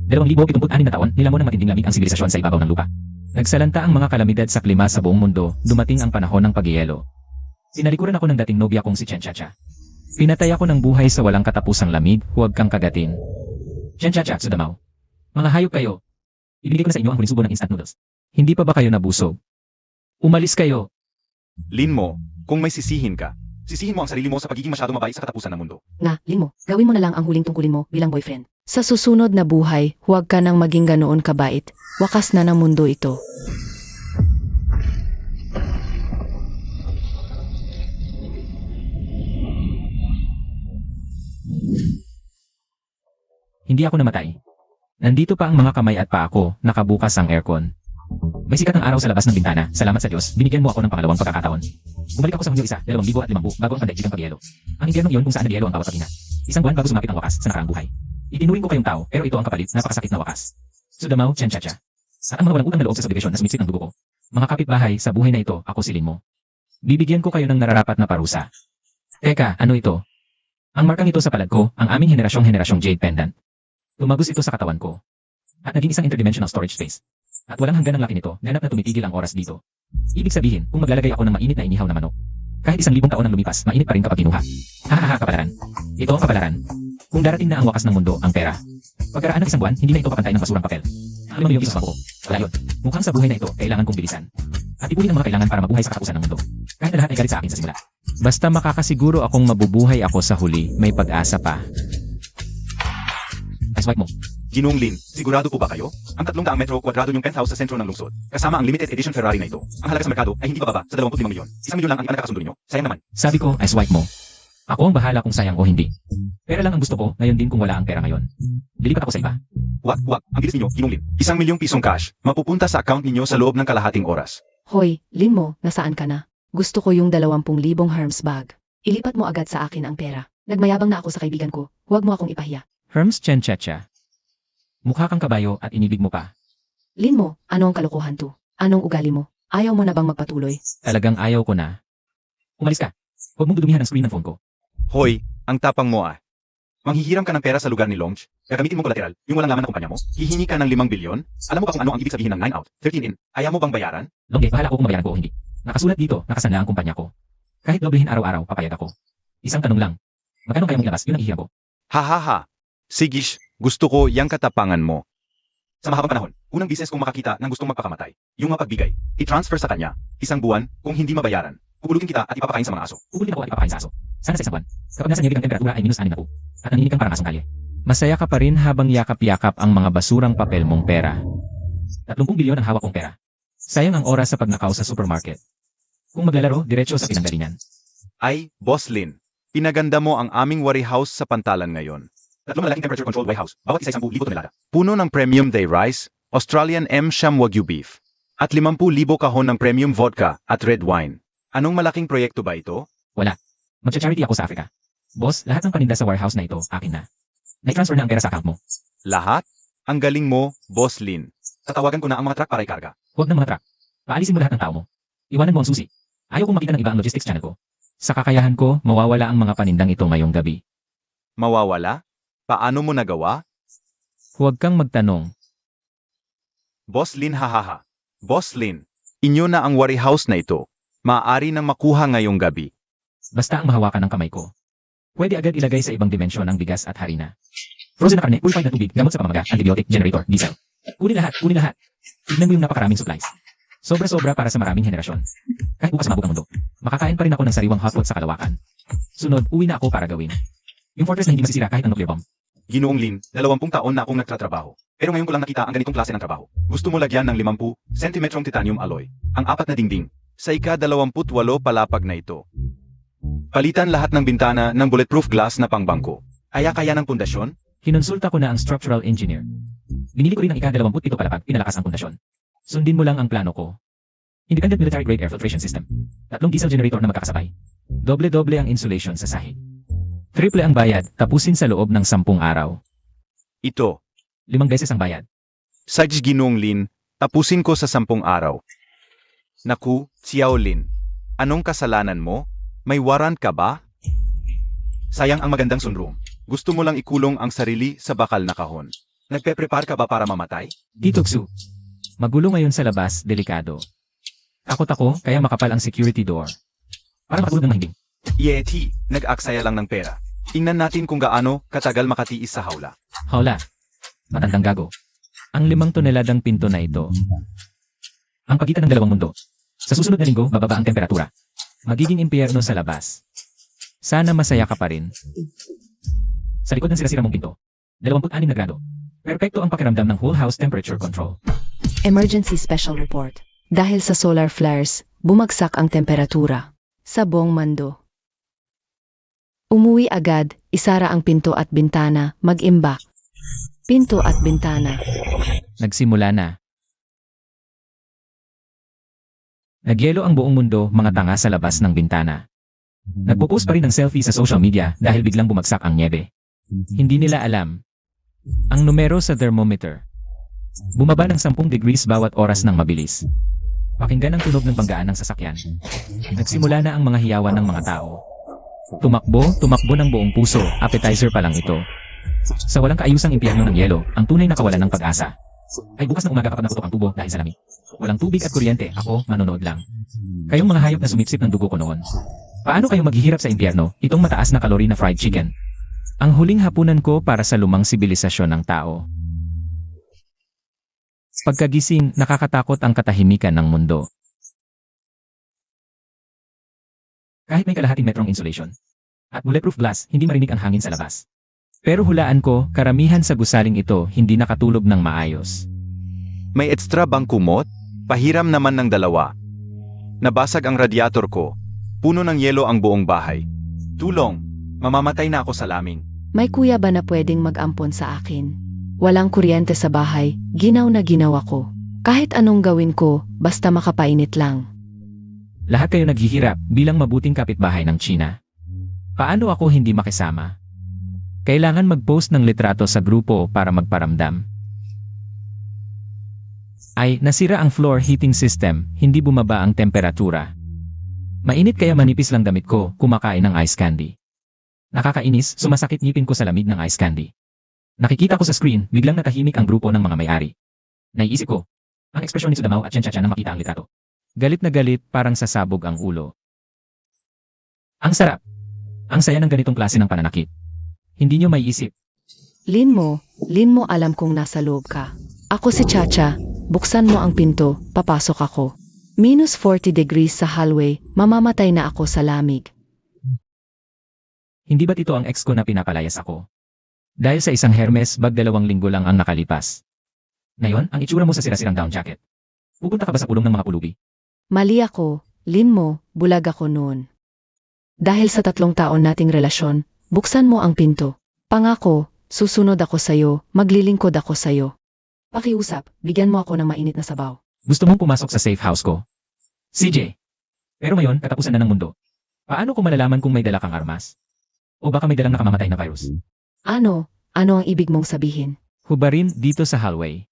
2,076 na taon, nilamon ng matinding lamig ang sibilisasyon sa ibabaw ng lupa. Nagsalanta ang mga kalamidad sa klima sa buong mundo, dumating ang panahon ng pagyelo. Sinalikuran ako ng dating nobya kong si Chen Chacha. Pinatay ako ng buhay sa walang katapusang lamig, huwag kang kagatin. Chen Chacha, Sudamaw. Mga hayop kayo. Ibigay ko na sa inyo ang huling subo ng instant noodles. Hindi pa ba kayo nabusog? Umalis kayo. Lin mo, kung may sisihin ka, sisihin mo ang sarili mo sa pagiging masyado mabait sa katapusan ng mundo. Lin mo, gawin mo na lang ang huling tungkulin mo bilang boyfriend. Sa susunod na buhay, huwag ka nang maging ganoon kabait. Wakas na ng mundo ito. Hindi ako namatay. Nandito pa ang mga kamay at paa ko, nakabukas ang aircon. May sikat ng araw sa labas ng bintana. Salamat sa Diyos, binigyan mo ako ng pangalawang pagkakataon. Bumalik ako sa Hunyo 1, 2050 bago ang pandaigdigang pagyelo. Ang impyernong iyon kung saan nagyelo ang bawat pagina. Isang buwan bago sumapit ang wakas sa nakaraang buhay. Itinuring ko kayong tao, pero ito ang kapalit, napakasakit na wakas. Sudamaw, Chen Chacha. At ang mga walang utang na loob sa subdivision na sumitsit ng dugo ko. Mga kapitbahay, sa buhay na ito, ako silin mo. Bibigyan ko kayo ng nararapat na parusa. Teka, ano ito? Ang markang ito sa palad ko, ang aming henerasyong Jade Pendant. Tumagos ito sa katawan ko. At naging isang interdimensional storage space. At walang hanggan ang laki nito, ganap na tumitigil ang oras dito. Ibig sabihin, kung maglalagay ako ng mainit na inihaw na manok, kahit 1,000 taon ang lumipas, mainit pa rin kapag kinuha. Hahaha, kapalaran. Ito ang kapalaran. Kung darating na ang wakas ng mundo, ang pera. Pagkaraan ng isang buwan, hindi na ito kapantay ng basurang papel. Ang 5 milyong piso sa bangko. Wala yun. Mukhang sa buhay na ito, kailangan kong bilisan. At ipunin ang mga kailangan para mabuhay sa katapusan ng mundo. Kahit na lahat ay galit sa akin sa simula. Basta makakasiguro akong mabubuhay ako sa huli, may pag-asa pa. Ay, swipe mo. Ginong Lin, sigurado po ba kayo? Ang 300 metro kwadrado yung penthouse sa sentro ng lungsod, kasama ang limited edition Ferrari na ito. Ang halaga sa merkado ay hindi bababa sa 25 milyon. 1 milyon lang ang ipinagkakasundo ninyo. Sayang naman. Sabi ko, ay swipe mo. Ako ang bahala kung sayang o hindi. Pera lang ang gusto ko, ngayon din kung wala ang pera ngayon. Dilipat ako sa iba. Wag, ang bilis ninyo, Ginong Lin. 1 milyong pisong cash, mapupunta sa account ninyo sa loob ng kalahating oras. Hoy, Lin mo, nasaan ka na? Gusto ko yung 20,000 Hermes bag. Ilipat mo agad sa akin ang pera. Nagmayabang na ako sa kaibigan ko. Huwag mo akong ipahiya. Hermes Chen Chacha. Mukha kang kabayo at inibig mo pa. Lin mo, ano ang kalokohan to? Anong ugali mo? Ayaw mo na bang magpatuloy? Talagang ayaw ko na. Umalis ka. Huwag mong dudumihan ang screen ng phone ko. Hoy, ang tapang mo ah. Manghihiram ka ng pera sa lugar ni Longe, gagamitin mo collateral, yung walang laman ng kumpanya mo, hihingi ka ng 5 bilyon, alam mo ba kung ano ang ibig sabihin ng 9 out, 13 in, ayaw mo bang bayaran? Longge, bahala ako kung mabayaran ko o hindi. Nakasulat dito, nakasanla ang kumpanya ko. Kahit doblehin araw-araw, papayag ako. Isang tanong lang. Magkano kaya mong ilabas? Yun ang ihiram ko. Hahaha. Sigish, gusto ko yang katapangan mo. Sa mahabang panahon, unang business kong makakita ng gustong magpakamatay, yung mapagbigay, i-transfer sa kanya, 1 buwan, kung hindi mabayaran, pupulutin kita at ipapakain sa mga aso. Pupulutin ako at ipapakain sa aso. Sana sa 1 buwan. Kapag nasa niyabig ang temperatura ay -6 na po. At nanginginig kang parang asong kalye. Masaya ka pa rin habang yakap-yakap ang mga basurang papel mong pera. 30 bilyon ang hawak kong pera. Sayang ang oras sa pagnakaw sa supermarket. Kung maglalaro, diretso sa pinanggalingan. Ay, Boss Lin, pinaganda mo ang aming warehouse sa Pantalan ngayon. 3 malaking temperature-controlled warehouse, bawat isa 10,000 tonelada. Puno ng premium day rice, Australian M-Sham Wagyu beef, at 50,000 kahon ng premium vodka at red wine. Anong malaking proyekto ba ito? Wala. Magcha-charity ako sa Africa. Boss, lahat ng paninda sa warehouse na ito, akin na. Nai-transfer na ang pera sa account mo. Lahat? Ang galing mo, Boss Lin. Tatawagan ko na ang mga truck para ikarga. Huwag ng mga truck. Paalisin mo lahat ng tao mo. Iwanan mo ang susi. Ayaw kong makita ng iba ang logistics channel ko. Sa kakayahan ko, mawawala ang mga panindang ito ngayong gabi. Mawawala? Paano mo nagawa? Huwag kang magtanong. Boss Lin, hahaha. Boss Lin, inyo na ang warehouse na ito. Maaari nang makuha ngayong gabi. Basta ang mahawakan ng kamay ko. Pwede agad ilagay sa ibang dimensyon ang bigas at harina. Frozen na karne, purified na tubig, gamot sa pamamaga, antibiotic, generator, diesel. Kunin lahat, kunin lahat. Tignan mo yung napakaraming supplies. Sobra-sobra para sa maraming henerasyon. Kahit bukas mabuk ang mundo, makakain pa rin ako ng sariwang hotpot sa Kalawakan. Sunod, uwi na ako para gawin yung fortress na hindi masisira kahit ang nuclear bomb. Ginoong Lin, 20 taon na akong nagtatrabaho. Pero ngayon ko lang nakita ang ganitong klase ng trabaho. Gusto mo lagyan ng 50 centimetrong titanium alloy. Ang 4 na dingding. Sa ika-28 palapag na ito. Palitan lahat ng bintana ng bulletproof glass na pangbangko. Kaya ng pundasyon? Kinonsulta ko na ang structural engineer. Binili ko rin ang ika-27 palapag, pinalakas ang pundasyon. Sundin mo lang ang plano ko. Independent military grade air filtration system. 3 diesel generator na magkakasabay. Doble-doble ang insulation sa sahig. Triple ang bayad, tapusin sa loob ng 10 araw. Ito. 5 beses ang bayad. Sajj Ginoong Lin, tapusin ko sa 10 araw. Naku, Xiao Lin. Anong kasalanan mo? May warrant ka ba? Sayang ang magandang sunroom. Gusto mo lang ikulong ang sarili sa bakal na kahon. Nagpe-prepare ka ba para mamatay? Tito Xu. Magulo ngayon sa labas, delikado. Takot ako, kaya makapal ang security door. Para makatulog ng mahimbing. Yeti, nag-aksaya lang ng pera. Tingnan natin kung gaano katagal makatiis sa hawla. Hawla. Matandang gago. Ang 5 toneladang pinto na ito. Ang pagitan ng dalawang mundo. Sa susunod na linggo, bababa ang temperatura. Magiging impyerno sa labas. Sana masaya ka pa rin. Sa likod ng sira-sira mong pinto. 26 na grado. Perpekto ang pakiramdam ng whole house temperature control. Emergency Special Report. Dahil sa solar flares, bumagsak ang temperatura sa buong mundo. Umuwi agad, isara ang pinto at bintana, mag-imbak. Pinto at bintana. Nagsimula na. Nagyelo ang buong mundo, mga tanga sa labas ng bintana. Nagpo-post pa rin ng selfie sa social media dahil biglang bumagsak ang niebe. Hindi nila alam ang numero sa thermometer. Bumaba ng 10 degrees bawat oras ng mabilis. Pakinggan ang tunog ng banggaan ng sasakyan. Nagsimula na ang mga hiyawan ng mga tao. Tumakbo ng buong puso, appetizer pa lang ito. Sa walang kaayusang impyerno ng yelo, ang tunay na kawalan ng pag-asa. Ay bukas ng umaga kapag naputok ang tubo dahil sa lamig. Walang tubig at kuryente, ako manonood lang. Kayong mga hayop na sumipsip ng dugo ko noon. Paano kayong maghihirap sa impyerno, itong mataas na kalori na fried chicken? Ang huling hapunan ko para sa lumang sibilisasyon ng tao. Pagkagising, nakakatakot ang katahimikan ng mundo. Kahit may kalahating metrong insulation at bulletproof glass, hindi marinig ang hangin sa labas. Pero hulaan ko, karamihan sa gusaling ito hindi nakatulog ng maayos. May extra bang kumot? Pahiram naman ng 2. Nabasag ang radiator ko. Puno ng yelo ang buong bahay. Tulong! Mamamatay na ako sa laming. May kuya ba na pwedeng mag-ampon sa akin? Walang kuryente sa bahay, ginaw na ginawa ko. Kahit anong gawin ko, basta makapainit lang. Lahat kayo naghihirap bilang mabuting kapitbahay ng China. Paano ako hindi makisama? Kailangan mag-post ng litrato sa grupo para magparamdam. Ay, nasira ang floor heating system, hindi bumaba ang temperatura. Mainit kaya manipis lang damit ko, kumakain ng ice candy. Nakakainis, sumasakit ngipin ko sa lamig ng ice candy. Nakikita ko sa screen, biglang natahimik ang grupo ng mga may-ari. Naiisip ko, ang ekspresyon ni Sudamaw at Chen-Chacha nang makita ang litrato. Galit na galit, parang sasabog ang ulo. Ang sarap. Ang saya ng ganitong klase ng pananakit. Hindi nyo maiisip. Lin mo, alam kong nasa loob ka. Ako si Chacha, buksan mo ang pinto, papasok ako. -40 degrees sa hallway, mamamatay na ako sa lamig. Hindi ba't ito ang ex ko na pinapalayas ako? Dahil sa isang Hermes bag 2 linggo lang ang nakalipas. Ngayon, ang itsura mo sa sira-sirang down jacket. Pupunta ka ba sa pulong ng mga pulubi? Mali ako, Lin mo, bulag ako noon. Dahil sa 3 taon nating relasyon, buksan mo ang pinto. Pangako, susunod ako sa'yo, maglilingkod ako sa'yo. Pakiusap, bigyan mo ako ng mainit na sabaw. Gusto mong pumasok sa safe house ko? CJ. Pero ngayon, katapusan na ng mundo. Paano kung malalaman kung may dala kang armas? O baka may dalang nakamamatay na virus? Ano ang ibig mong sabihin? Hubarin dito sa hallway.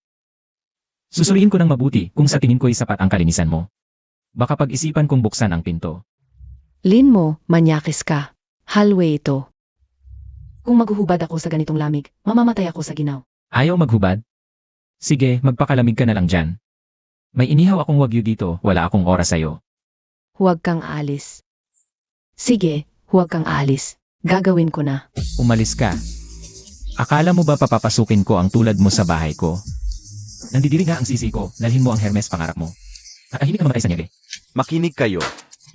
Susuriin ko ng mabuti kung sa tingin ko'y sapat ang kalinisan mo. Baka pag-isipan kong buksan ang pinto. Lin mo, manyakis ka. Hallway ito. Kung maghuhubad ako sa ganitong lamig, mamamatay ako sa ginaw. Ayaw maghubad? Sige, magpakalamig ka na lang dyan. May inihaw akong wagyu dito, wala akong oras sa'yo. Huwag kang aalis. Sige, huwag kang aalis. Gagawin ko na. Umalis ka. Akala mo ba papapasukin ko ang tulad mo sa bahay ko? Nandidiri nga ang sisi ko, dalhin mo ang Hermes pangarap mo. Nakahimik na mamatay sa niebe. Makinig kayo.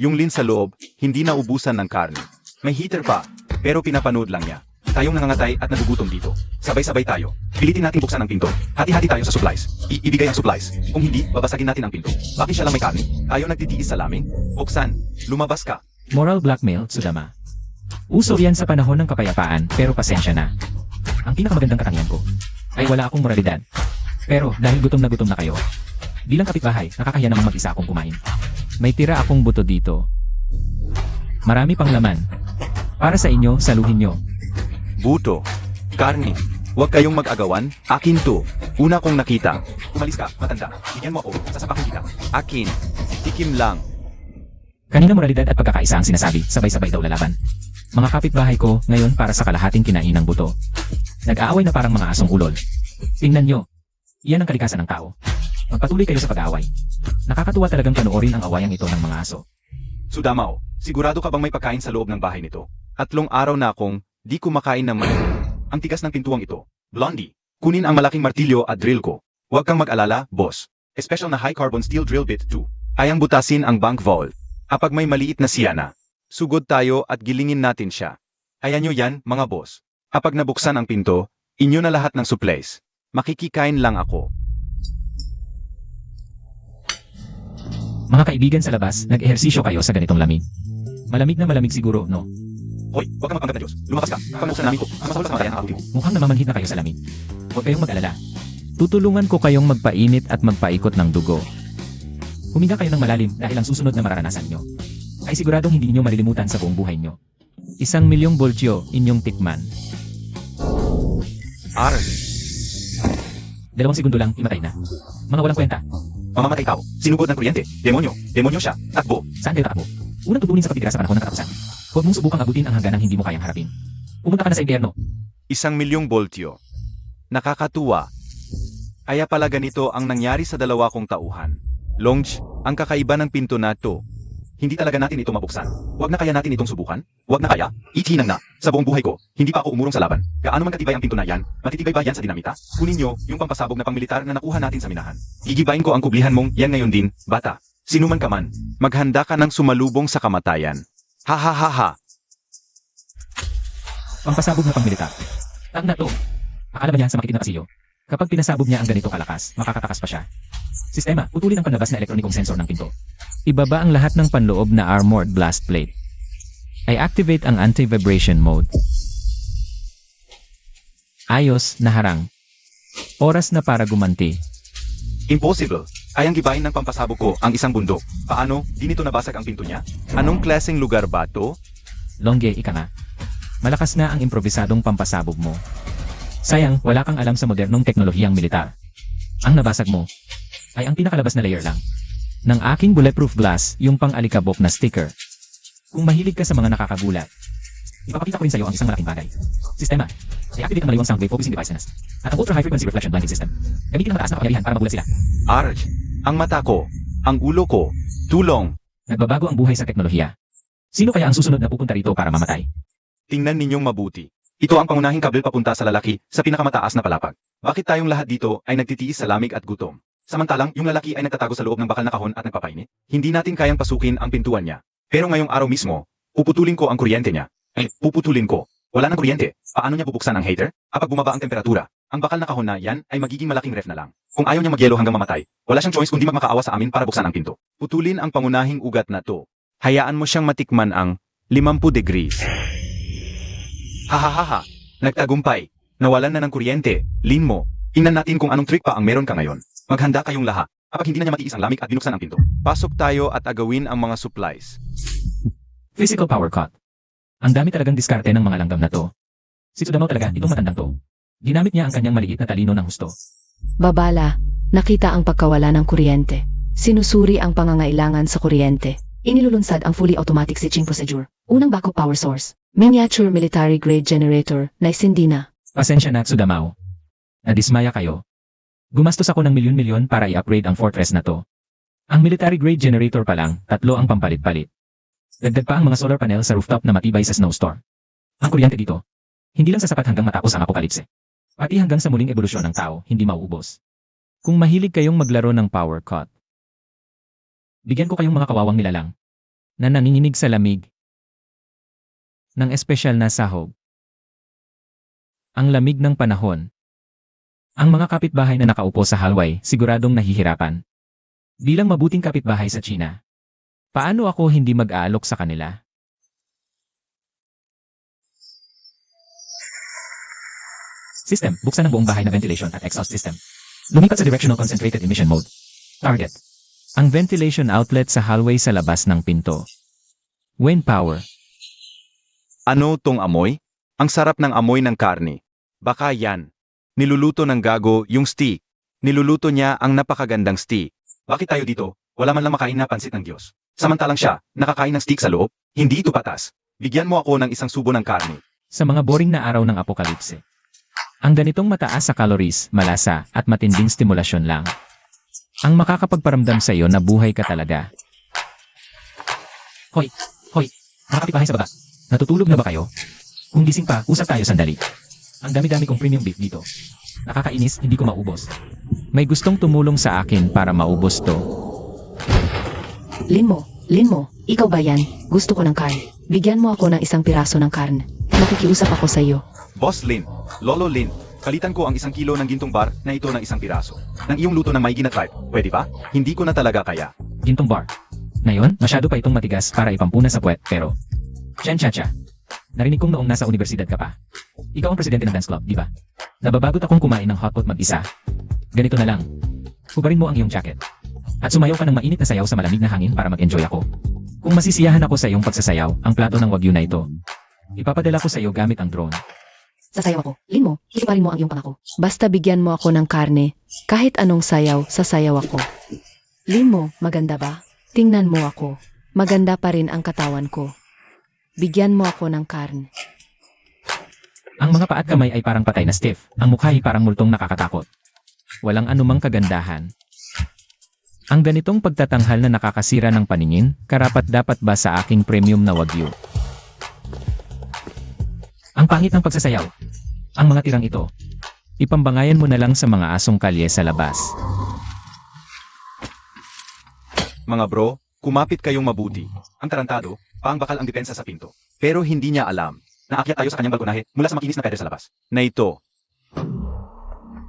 Yung Lin sa loob, hindi na ubusan ng karne. May heater pa, pero pinapanood lang niya. Tayong nangangatay at nagugutom dito. Sabay-sabay tayo. Pilitin natin buksan ang pinto. Hati-hati tayo sa supplies. Ibigay ang supplies. Kung hindi, babasagin natin ang pinto. Bakit siya lang may karne? Tayo nagtitiis sa laming? Buksan. Lumabas ka. Moral blackmail, Sudama. Uso yan sa panahon ng kapayapaan, pero pasensya na. Ang pinakamagandang katangian ko ay wala akong moralidad. Pero dahil gutom na kayo, bilang kapitbahay, nakakahiya namang mag-isa akong kumain. May tira akong buto dito. Marami pang laman. Para sa inyo, saluhin nyo. Buto. Karne. Huwag kayong mag-agawan. Akin to. Una kong nakita. Umalis ka, matanda. Bigyan mo ako. Sasapakin kita. Akin. Tikim lang. Kanina moralidad at pagkakaisa ang sinasabi, sabay-sabay daw lalaban. Mga kapitbahay ko, ngayon para sa kalahating kinain ng buto. Nag-aaway na parang mga asong ulol. Tingnan nyo. Iyan ang kalikasan ng tao. Magpatuloy kayo sa pag-aaway. Nakakatuwa talagang panoorin ang awayang ito ng mga aso. Sudamao, sigurado ka bang may pagkain sa loob ng bahay nito? 3 araw na akong di kumakain ng manok. Ang tigas ng pintuang ito. Blondie, kunin ang malaking martilyo at drill ko. Huwag kang mag-alala, boss. Special na high-carbon steel drill bit 2. Ayang butasin ang bank vault. Kapag may maliit na siyana, sugod tayo at gilingin natin siya. Ayan nyo yan, mga boss. Kapag nabuksan ang pinto, inyo na lahat ng supplies. Makikikain lang ako. Mga kaibigan sa labas, nag-ehersisyo kayo sa ganitong lamig. Malamig na malamig siguro, no? Hoy, huwag kang magpanggap na Diyos. Lumakas ka. Kapag nabuksan namin ko, ang masahol sa kamatayan ang abutin mo. Mukhang namamanhid na kayo sa lamig. Huwag kayong mag-alala. Tutulungan ko kayong magpainit at magpaikot ng dugo. Huminga kayo ng malalim dahil ang susunod na mararanasan nyo ay siguradong hindi niyo malilimutan sa buong buhay nyo. 1,000,000 voltyo inyong tikman. 2 segundo lang, imatay na. Mga walang kwenta. Mamamatay tao. Sinugod ng kuryente. Demonyo. Demonyo siya. Takbo. Saan kayo takbo? Unang tutunin sa pagtitira sa panahon ng katapusan. Huwag mong subukang abutin ang hangganang hindi mo kayang harapin. Pumunta ka na sa impyerno. 1,000,000 voltyo. Nakakatuwa. Kaya pala ganito ang nangyari sa 2 kong tauhan. Longe, ang kakaiba ng pinto na to. Hindi talaga natin ito mabuksan. Huwag na kaya natin itong subukan? Huwag na kaya? Itinang na. Sa buong buhay ko, hindi pa ako umurong sa laban. Gaano man katibay ang pinto na yan, matitibay ba yan sa dinamita? Kunin nyo yung pampasabog na pangmilitar na nakuha natin sa minahan. Gigibain ko ang kublihan mong yan ngayon din, bata. Sino man ka man, maghanda ka ng sumalubong sa kamatayan. Ha ha ha ha. Pampasabog na pangmilitar. Tag na to. Akala ba niya sa makitid na pasilyo? Kapag pinasabog niya ang ganito kalakas, makakatakas pa siya. Sistema, putulin ang panlabas na elektronikong sensor ng pinto. Ibaba ang lahat ng panloob na armored blast plate. I activate ang anti-vibration mode. Ayos na harang. Oras na para gumanti. Impossible. Ayang gibain ng pampasabog ko ang isang bundok. Paano? Di nito nabasag ang pinto niya? Anong klaseng lugar ba to? Longge, ika nga. Malakas na ang improvisadong pampasabog mo. Sayang, wala kang alam sa modernong teknolohiyang militar. Ang nabasag mo ay ang pinakalabas na layer lang ng aking bulletproof glass, yung pang-alikabok na sticker. Kung mahilig ka sa mga nakakagulat, ipapakita ko rin sa iyo ang isang malaking bagay. Sistema, i-activate ang maliwang sound wave focusing devices at ang ultra high frequency reflection blinding system. Gamitin ang mataas na kapangyarihan para magulat sila. Arj, ang mata ko, ang ulo ko, tulong. Nagbabago ang buhay sa teknolohiya. Sino kaya ang susunod na pupunta rito para mamatay? Tingnan ninyong mabuti. Ito ang pangunahing kabel papunta sa lalaki sa pinakamataas na palapag. Bakit tayong lahat dito ay nagtitiis sa lamig at gutom? Samantalang yung lalaki ay nagtatago sa loob ng bakal na kahon at nagpapainit. Hindi natin kayang pasukin ang pintuan niya. Pero ngayong araw mismo, puputulin ko ang kuryente niya. Puputulin ko. Wala nang kuryente. Paano niya bubuksan ang heater? Kapag bumaba ang temperatura, ang bakal na kahon na yan ay magiging malaking ref na lang. Kung ayaw niya magyelo hanggang mamatay, wala siyang choice kundi magmakaawa sa amin para buksan ang pinto. Putulin ang pangunahing ugat na to. Hayaan mo siyang matikman ang 50 degrees. Hahaha. Nagtagumpay. Nawalan na ng kuryente. Lin mo. Tingnan natin kung anong trick pa ang meron ka ngayon. Maghanda kayong lahat. Kapag hindi na niya matiis ang lamig at binuksan ang pinto, pasok tayo at agawin ang mga supplies. Physical power cut. Ang dami talagang diskarte ng mga langgam na to. Si Sudamao talaga, itong matandang to. Ginamit niya ang kanyang maliit na talino ng husto. Babala, nakita ang pagkawala ng kuryente. Sinusuri ang pangangailangan sa kuryente. Inilulunsad ang fully automatic switching procedure. Unang backup power source. Miniature military grade generator na isindi na. Pasensya na, Sudamao. Nadismaya kayo. Gumastos ako ng milyon-milyon para i-upgrade ang fortress na to. Ang military grade generator pa lang, 3 ang pampalit-palit. Dagdag pa ang mga solar panel sa rooftop na matibay sa snowstorm. Ang kuryente dito, hindi lang sasapat hanggang matapos ang apokalipse. Pati hanggang sa muling ebolusyon ng tao, hindi mauubos. Kung mahilig kayong maglaro ng power cut, bigyan ko kayong mga kawawang nilalang na nanginginig sa lamig ng espesyal na sahog. Ang lamig ng panahon. Ang mga kapitbahay na nakaupo sa hallway siguradong nahihirapan. Bilang mabuting kapitbahay sa China, paano ako hindi mag-aalok sa kanila? System, buksan ang buong bahay na ventilation at exhaust system. Lumipat sa directional concentrated emission mode. Target. Ang ventilation outlet sa hallway sa labas ng pinto. Wind power. Ano tong amoy? Ang sarap ng amoy ng karne. Baka yan. Niluluto ng gago yung steak. Niluluto niya ang napakagandang steak. Bakit tayo dito? Wala man lang makain na pansit ng Diyos. Samantalang siya, nakakain ng steak sa loob? Hindi ito patas. Bigyan mo ako ng isang subo ng karne. Sa mga boring na araw ng apokalipse, Ang ganitong mataas sa calories, malasa, at matinding stimulasyon lang ang makakapagparamdam sa iyo na buhay ka talaga. Hoy! Hoy! Mga kapitbahay sa baba. Natutulog na ba kayo? Kung gising pa, usap tayo sandali. Ang dami-dami kong premium beef dito. Nakakainis, hindi ko maubos. May gustong tumulong sa akin para maubos to. Linmo, ikaw ba yan? Gusto ko ng karne. Bigyan mo ako ng isang piraso ng karne. Nakikiusap ako sa iyo. Boss Lin, Lolo Lin, kalitan ko ang 1 kilo ng gintong bar na ito ng 1 piraso. Ng iyong luto ng may ginatripe. Pwede ba? Hindi ko na talaga kaya. Gintong bar. Ngayon, masyado pa itong matigas para ipampuna sa puwet, pero... Cha. Narinig kong noong nasa universidad ka pa. Ikaw ang presidente ng dance club, di ba? Nababagot akong kumain ng hotpot mag-isa. Ganito na lang. Hubarin mo ang iyong jacket. At sumayaw ka ng mainit na sayaw sa malamig na hangin para mag-enjoy ako. Kung masisiyahan ako sa iyong pagsasayaw, ang plato ng wagyu na ito, ipapadala ko sa iyo gamit ang drone. Sasayaw ako. Linmo, iparin mo ang iyong pangako. Basta bigyan mo ako ng karne. Kahit anong sayaw, sasayaw ako. Linmo, maganda ba? Tingnan mo ako. Maganda pa rin ang katawan ko. Bigyan mo ako ng karne. Ang mga paa at kamay ay parang patay na stiff. Ang mukha ay parang multong nakakatakot. Walang anumang kagandahan. Ang ganitong pagtatanghal na nakakasira ng paningin, karapat-dapat ba sa aking premium na wagyu? Ang pangit ng pagsasayaw. Ang mga tirang ito. Ipambangayan mo na lang sa mga asong kalye sa labas. Mga bro, kumapit kayong mabuti. Ang tarantado, paangbakal ang depensa sa pinto. Pero hindi niya alam na aakyat tayo sa kanyang balkonahe mula sa makinis na peder sa labas. Na ito.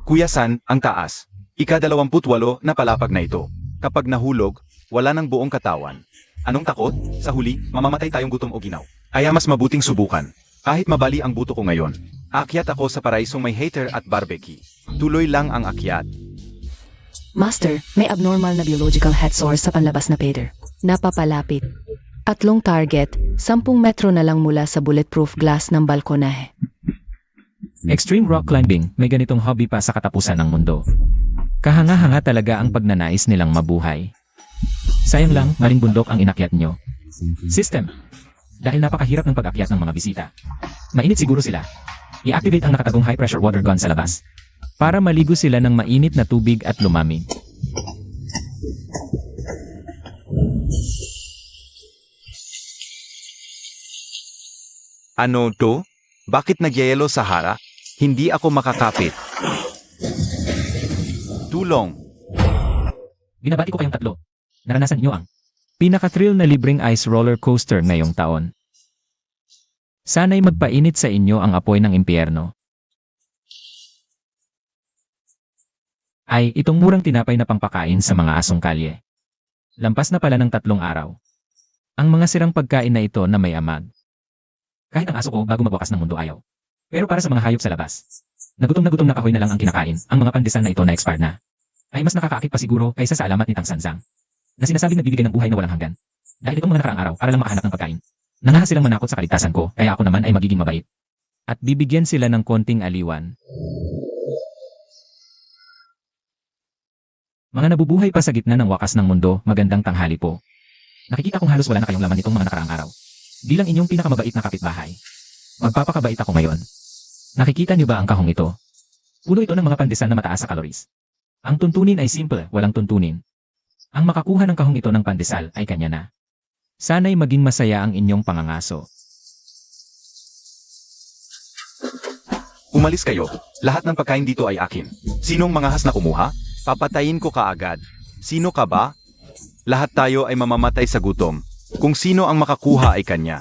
Kuya San, ang taas. Ika-28 na palapag na ito. Kapag nahulog, wala ng buong katawan. Anong takot? Sa huli, mamamatay tayong gutom o ginaw. Kaya mas mabuting subukan. Kahit mabali ang buto ko ngayon, aakyat ako sa paraisong may hater at barbecue. Tuloy lang ang akyat. Master, may abnormal na biological head source sa panlabas na pader. Napapalapit. 3 target, 10 metro na lang mula sa bulletproof glass ng balkonahe. Extreme rock climbing, may ganitong hobby pa sa katapusan ng mundo. Kahanga-hanga talaga ang pagnanais nilang mabuhay. Sayang lang, maling bundok ang inakyat nyo. System. Dahil napakahirap ng pag-akyat ng mga bisita. Mainit siguro sila. I-activate ang nakatagong high-pressure water gun sa labas. Para maligo sila ng mainit na tubig at lumamig. Ano to? Bakit nagyayelo sa hara? Hindi ako makakapit. Tulong. Binabati ko kayong tatlo. Naranasan niyo ang pinaka-thrill na libreng ice roller coaster ngayong taon. Sana'y magpainit sa inyo ang apoy ng impyerno. Ay, itong murang tinapay na pangpakain sa mga asong kalye. Lampas na pala ng 3 araw. Ang mga sirang pagkain na ito na may amag. Kahit ang aso ko bago magwakas ng mundo ayaw. Pero para sa mga hayop sa labas, na gutom na kahoy na lang ang kinakain, ang mga pandesal na ito na expired na, ay mas nakakaakit pa siguro kaysa sa alamat ni Tang Sanzang, na sinasabing nagbibigay ng buhay na walang hanggan. Dahil itong mga nakaraang araw para lang makahanap ng pagkain. Nangahas silang manakot sa kaligtasan ko, kaya ako naman ay magiging mabait. At bibigyan sila ng konting aliwan. Mga nabubuhay pa sa gitna ng wakas ng mundo, magandang tanghali po. Nakikita kong halos wala na kayong laman nitong mga nakaraang araw. Bilang inyong pinakamabait na kapitbahay. Magpapakabait ako ngayon. Nakikita niyo ba ang kahong ito? Puno ito ng mga pandesal na mataas sa calories. Ang tuntunin ay simple, walang tuntunin. Ang makakuha ng kahong ito ng pandesal ay kanya na. Sana'y maging masaya ang inyong pangangaso. Umalis kayo. Lahat ng pagkain dito ay akin. Sinong mangahas na kumuha? Papatayin ko kaagad. Sino ka ba? Lahat tayo ay mamamatay sa gutom. Kung sino ang makakuha ay kanya.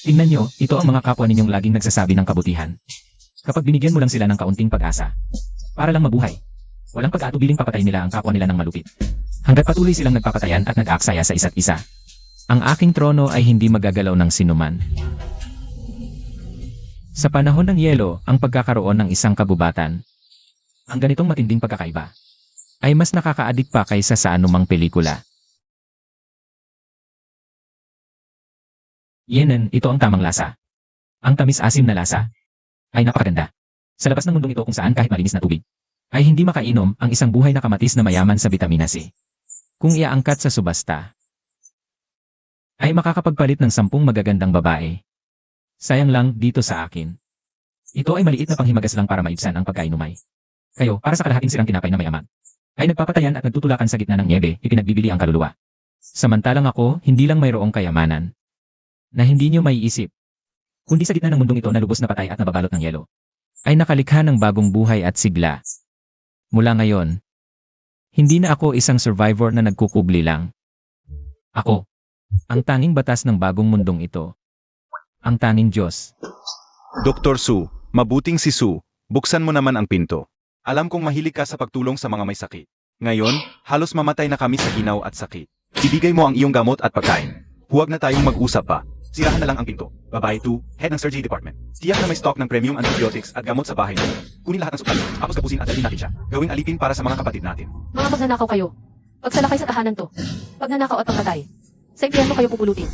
Tingnan nyo, ito ang mga kapwa ninyong laging nagsasabi ng kabutihan. Kapag binigyan mo lang sila ng kaunting pag-asa, para lang mabuhay. Walang pag-aatubiling papatay nila ang kapwa nila ng malupit. Hanggat patuloy silang nagpapatayan at nag-aaksaya sa isa't isa. Ang aking trono ay hindi magagalaw ng sinuman. Sa panahon ng yelo, ang pagkakaroon ng isang kagubatan, ang ganitong matinding pagkakaiba, ay mas nakakaadik pa kaysa sa anumang pelikula. Yenen, ito ang tamang lasa. Ang tamis-asim na lasa ay napakaganda. Sa labas ng mundong ito kung saan kahit malinis na tubig, ay hindi makainom ang isang buhay na kamatis na mayaman sa bitamina C. Kung iaangkat sa subasta, ay makakapagpalit ng 10 magagandang babae. Sayang lang dito sa akin. Ito ay maliit na panghimagas lang para maibsan ang pagkainumay. Kayo, para sa kalahating sirang tinapay na may amag, ay nagpapatayan at nagtutulakan sa gitna ng niebe, ipinagbibili ang kaluluwa. Samantalang ako, hindi lang mayroong kayamanan na hindi nyo maiisip, kundi sa gitna ng mundong ito na lubos na patay at nababalot ng yelo, ay nakalikha ng bagong buhay at sigla. Mula ngayon, hindi na ako isang survivor na nagkukubli lang. Ako, ang tanging batas ng bagong mundong ito. Ang tanging Diyos. Dr. Su, mabuting si Su, buksan mo naman ang pinto. Alam kong mahilig ka sa pagtulong sa mga may sakit. Ngayon, halos mamatay na kami sa ginaw at sakit. Ibigay mo ang iyong gamot at pagkain. Huwag na tayong mag-usap pa. Sirahan na lang ang pinto. Babae 2, Head ng Surgery Department. Tiyak na may stock ng premium antibiotics at gamot sa bahay niyo. Kunin lahat ng supli, tapos gapusin at dalhin natin siya. Gawing alipin para sa mga kapatid natin. Mga magnanakaw kayo. Pagsalakay sa tahanan to. Pagnanakaw at pagpatay. Sa impyerno kayo pupulutin.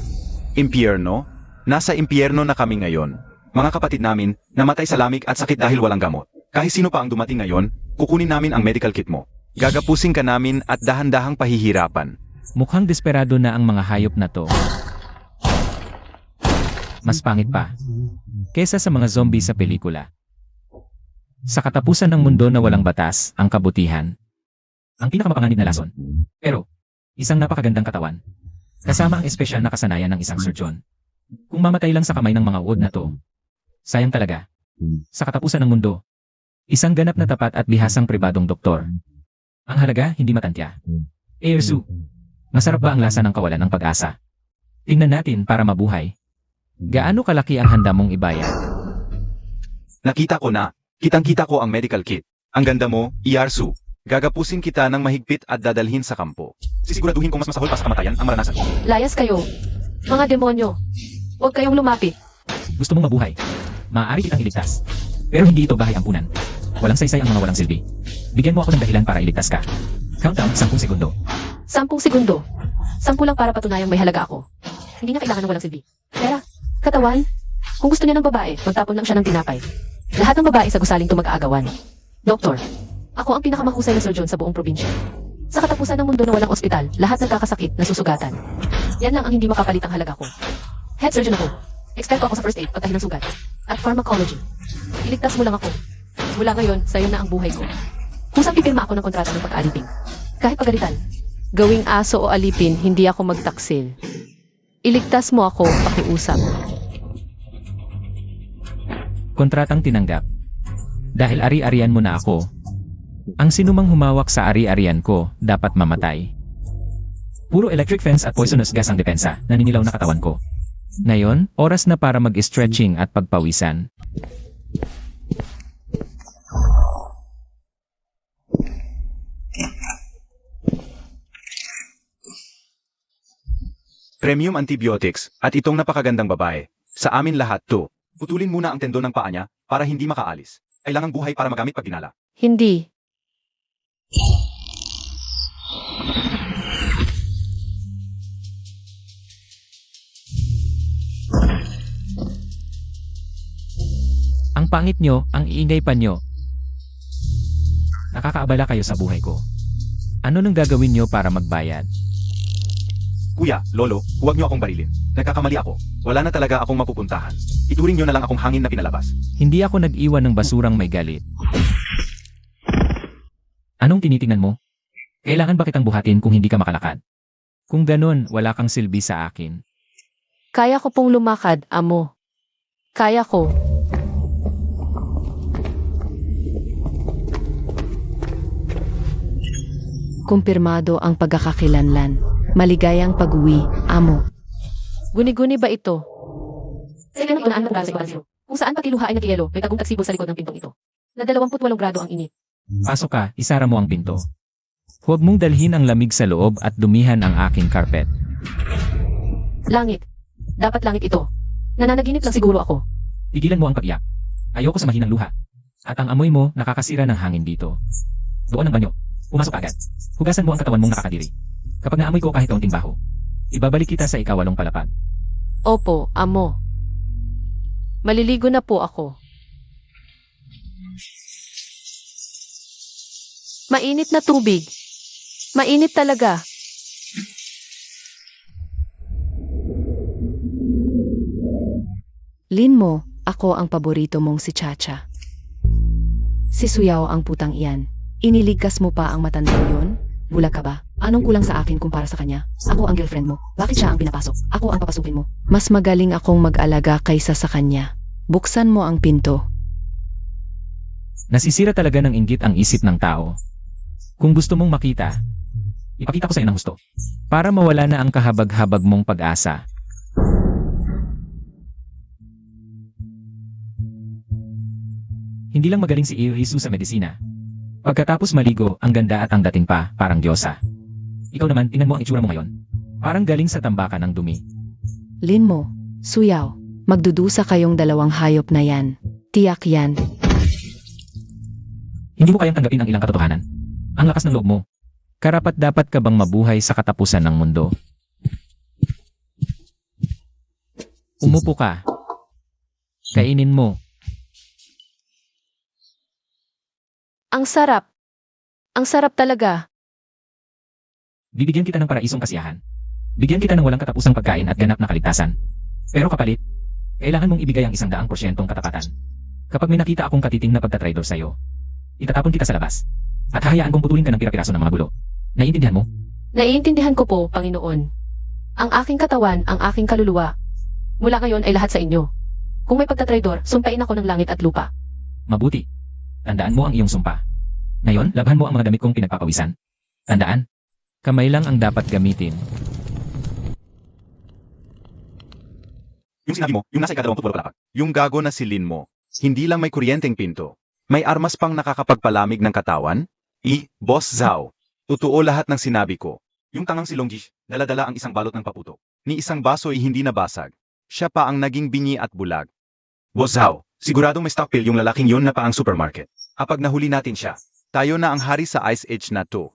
Impyerno? Nasa impyerno na kami ngayon. Mga kapatid namin, namatay sa lamig at sakit dahil walang gamot. Kahit sino pa ang dumating ngayon, kukunin namin ang medical kit mo. Gagapusin ka namin at dahan-dahang pahihirapan. Mukhang desperado na ang mga hayop na to. Mas pangit pa kesa sa mga zombie sa pelikula. Sa katapusan ng mundo na walang batas, ang kabutihan, ang pinakamapanganib na lason. Pero, isang napakagandang katawan, kasama ang espesyal na kasanayan ng isang surgeon. Kung mamatay lang sa kamay ng mga uod na to, sayang talaga. Sa katapusan ng mundo, isang ganap na tapat at bihasang pribadong doktor. Ang halaga, hindi matantya. Su, masarap ba ang lasa ng kawalan ng pag-asa? Tingnan natin para mabuhay. Gaano kalaki ang handa mong ibayad? Nakita ko na, kitang-kita ko ang medical kit. Ang ganda mo, Su. Gagapusin kita ng mahigpit at dadalhin sa kampo. Sisiguraduhin kong mas masahol pa sa kamatayan ang maranasan ko. Layas kayo. Mga demonyo. Huwag kayong lumapit. Gusto mong mabuhay? Maaari kitang iligtas. Pero hindi ito bahay ampunan. Walang saysay ang mga walang silbi. Bigyan mo ako ng dahilan para iligtas ka. Countdown, 10 segundo. 10 segundo. 10 lang para patunayang may halaga ako. Hindi na kailangan ng walang silbi. Pera. Katawan. Kung gusto niya ng babae, magtapon lang siya ng tinapay. Lahat ng babae sa gusaling to mag-aagawan. Doktor, ako ang pinakamahusay na surgeon sa buong probinsya. Sa katapusan ng mundo na walang ospital, lahat nagkakasakit na susugatan. Yan lang ang hindi makapalit ang halaga ko. Head surgeon ako. Eksperto ako sa first aid, pagtahin ng sugat. At pharmacology. Iligtas mo lang ako. Mula ngayon, sa'yo na ang buhay ko. Kusang pipirma ako ng kontrata ng pagkaalipin. Kahit pagalitan. Gawing aso o alipin, hindi ako magtaksil. Iligtas mo ako, pakiusap. Kontratang tinanggap. Dahil ari-arian mo na ako, ang sinumang humawak sa ari-arian ko, dapat mamatay. Puro electric fence at poisonous gas ang depensa, naninilaw na katawan ko. Ngayon, oras na para mag-stretching at pagpawisan. Premium antibiotics at itong napakagandang babae. Sa amin lahat to. Putulin muna ang tendon ng paa niya para hindi makaalis. Kailangang buhay para magamit pag dinala. Hindi. Ang pangit nyo, ang iingay pa nyo. Nakakaabala kayo sa buhay ko. Ano nang gagawin nyo para magbayad? Kuya, lolo, huwag niyo akong barilin. Nagkakamali ako. Wala na talaga akong mapupuntahan. Ituring niyo na lang akong hangin na pinalabas. Hindi ako nag-iwan ng basurang may galit. Anong tinitingnan mo? Kailangan ba kitang buhatin kung hindi ka makalakad? Kung ganun, wala kang silbi sa akin. Kaya ko pong lumakad, amo. Kaya ko. Kumpirmado ang pagkakakilanlan. Maligayang pag-uwi, amo. Guni-guni ba ito? Sa ilang unaan ng braso sa ibansyo. Kung saan pati luha ay nagiyelo, may tagong taksibo sa likod ng pintong ito. Na 28 grado ang init. Pasok ka, isara mo ang pinto. Huwag mong dalhin ang lamig sa loob at dumihan ang aking carpet. Langit. Dapat langit ito. Nananaginip lang siguro ako. Tigilan mo ang pag-iyak. Ayoko sa mahinang luha. At ang amoy mo, nakakasira ng hangin dito. Doon ang banyo. Pumasok agad. Hugasan mo ang katawan mong nakakadiri. Kapag naamoy ko kahit kaunting baho, ibabalik kita sa ikawalong palapag. Opo, amo. Maliligo na po ako. Mainit na tubig. Mainit talaga. Lin mo, Ako ang paborito mong si Chacha. Si Suyaw ang putang iyan. Iniligtas mo pa ang matandang yun? Bulag ka ba? Anong kulang sa akin kumpara sa kanya? Ako ang girlfriend mo. Bakit siya ang pinapasok? Ako ang papasukin mo. Mas magaling akong mag-alaga kaysa sa kanya. Buksan mo ang pinto. Nasisira talaga ng inggit ang isip ng tao. Kung gusto mong makita, ipakita ko sa iyo ng gusto. Para mawala na ang kahabag-habag mong pag-asa. Hindi lang magaling si Irisu sa medisina. Pagkatapos maligo, ang ganda at ang dating pa, parang diyosa. Ikaw naman, tingnan mo ang itsura mo ngayon. Parang galing sa tambakan ng dumi. Lin mo, Suyaw, magdudusa kayong dalawang hayop na yan. Tiyak yan. Hindi mo kayang tanggapin ang ilang katotohanan. Ang lakas ng loob mo. Karapat dapat ka bang mabuhay sa katapusan ng mundo? Umupo ka. Kainin mo. Ang sarap. Ang sarap talaga. Bibigyan kita ng paraisong kasiyahan. Bigyan kita ng walang katapusang pagkain at ganap na kaligtasan. Pero kapalit, kailangan mong ibigay ang 100% katapatan. Kapag may nakita akong katiting na pagtatraidor sa'yo, itatapon kita sa labas. At hahayaan kong putulin ka ng pira-piraso ng mga gulo. Naiintindihan mo? Naiintindihan ko po, Panginoon. Ang aking katawan, ang aking kaluluwa. Mula ngayon ay lahat sa inyo. Kung may pagtatraidor, sumpain ako ng langit at lupa. Mabuti. Tandaan mo ang iyong sumpa. Ngayon, labhan mo ang mga damit kong pinagpapawisan. Tandaan, kamay lang ang dapat gamitin. Yung sinabi mo, yung nasa ika-28 palapag. Yung gago na si Lin mo. Hindi lang may kuryenteng pinto. May armas pang nakakapagpalamig ng katawan? Boss Zhao. Totoo lahat ng sinabi ko. Yung tangang si Longjish, daladala ang isang balot ng paputok. Ni isang baso ay hindi nabasag. Siya pa ang naging bingi at bulag. Boss Zhao, siguradong may stockpile yung lalaking yun na pa ang supermarket. Kapag nahuli natin siya, tayo na ang hari sa Ice Age na to.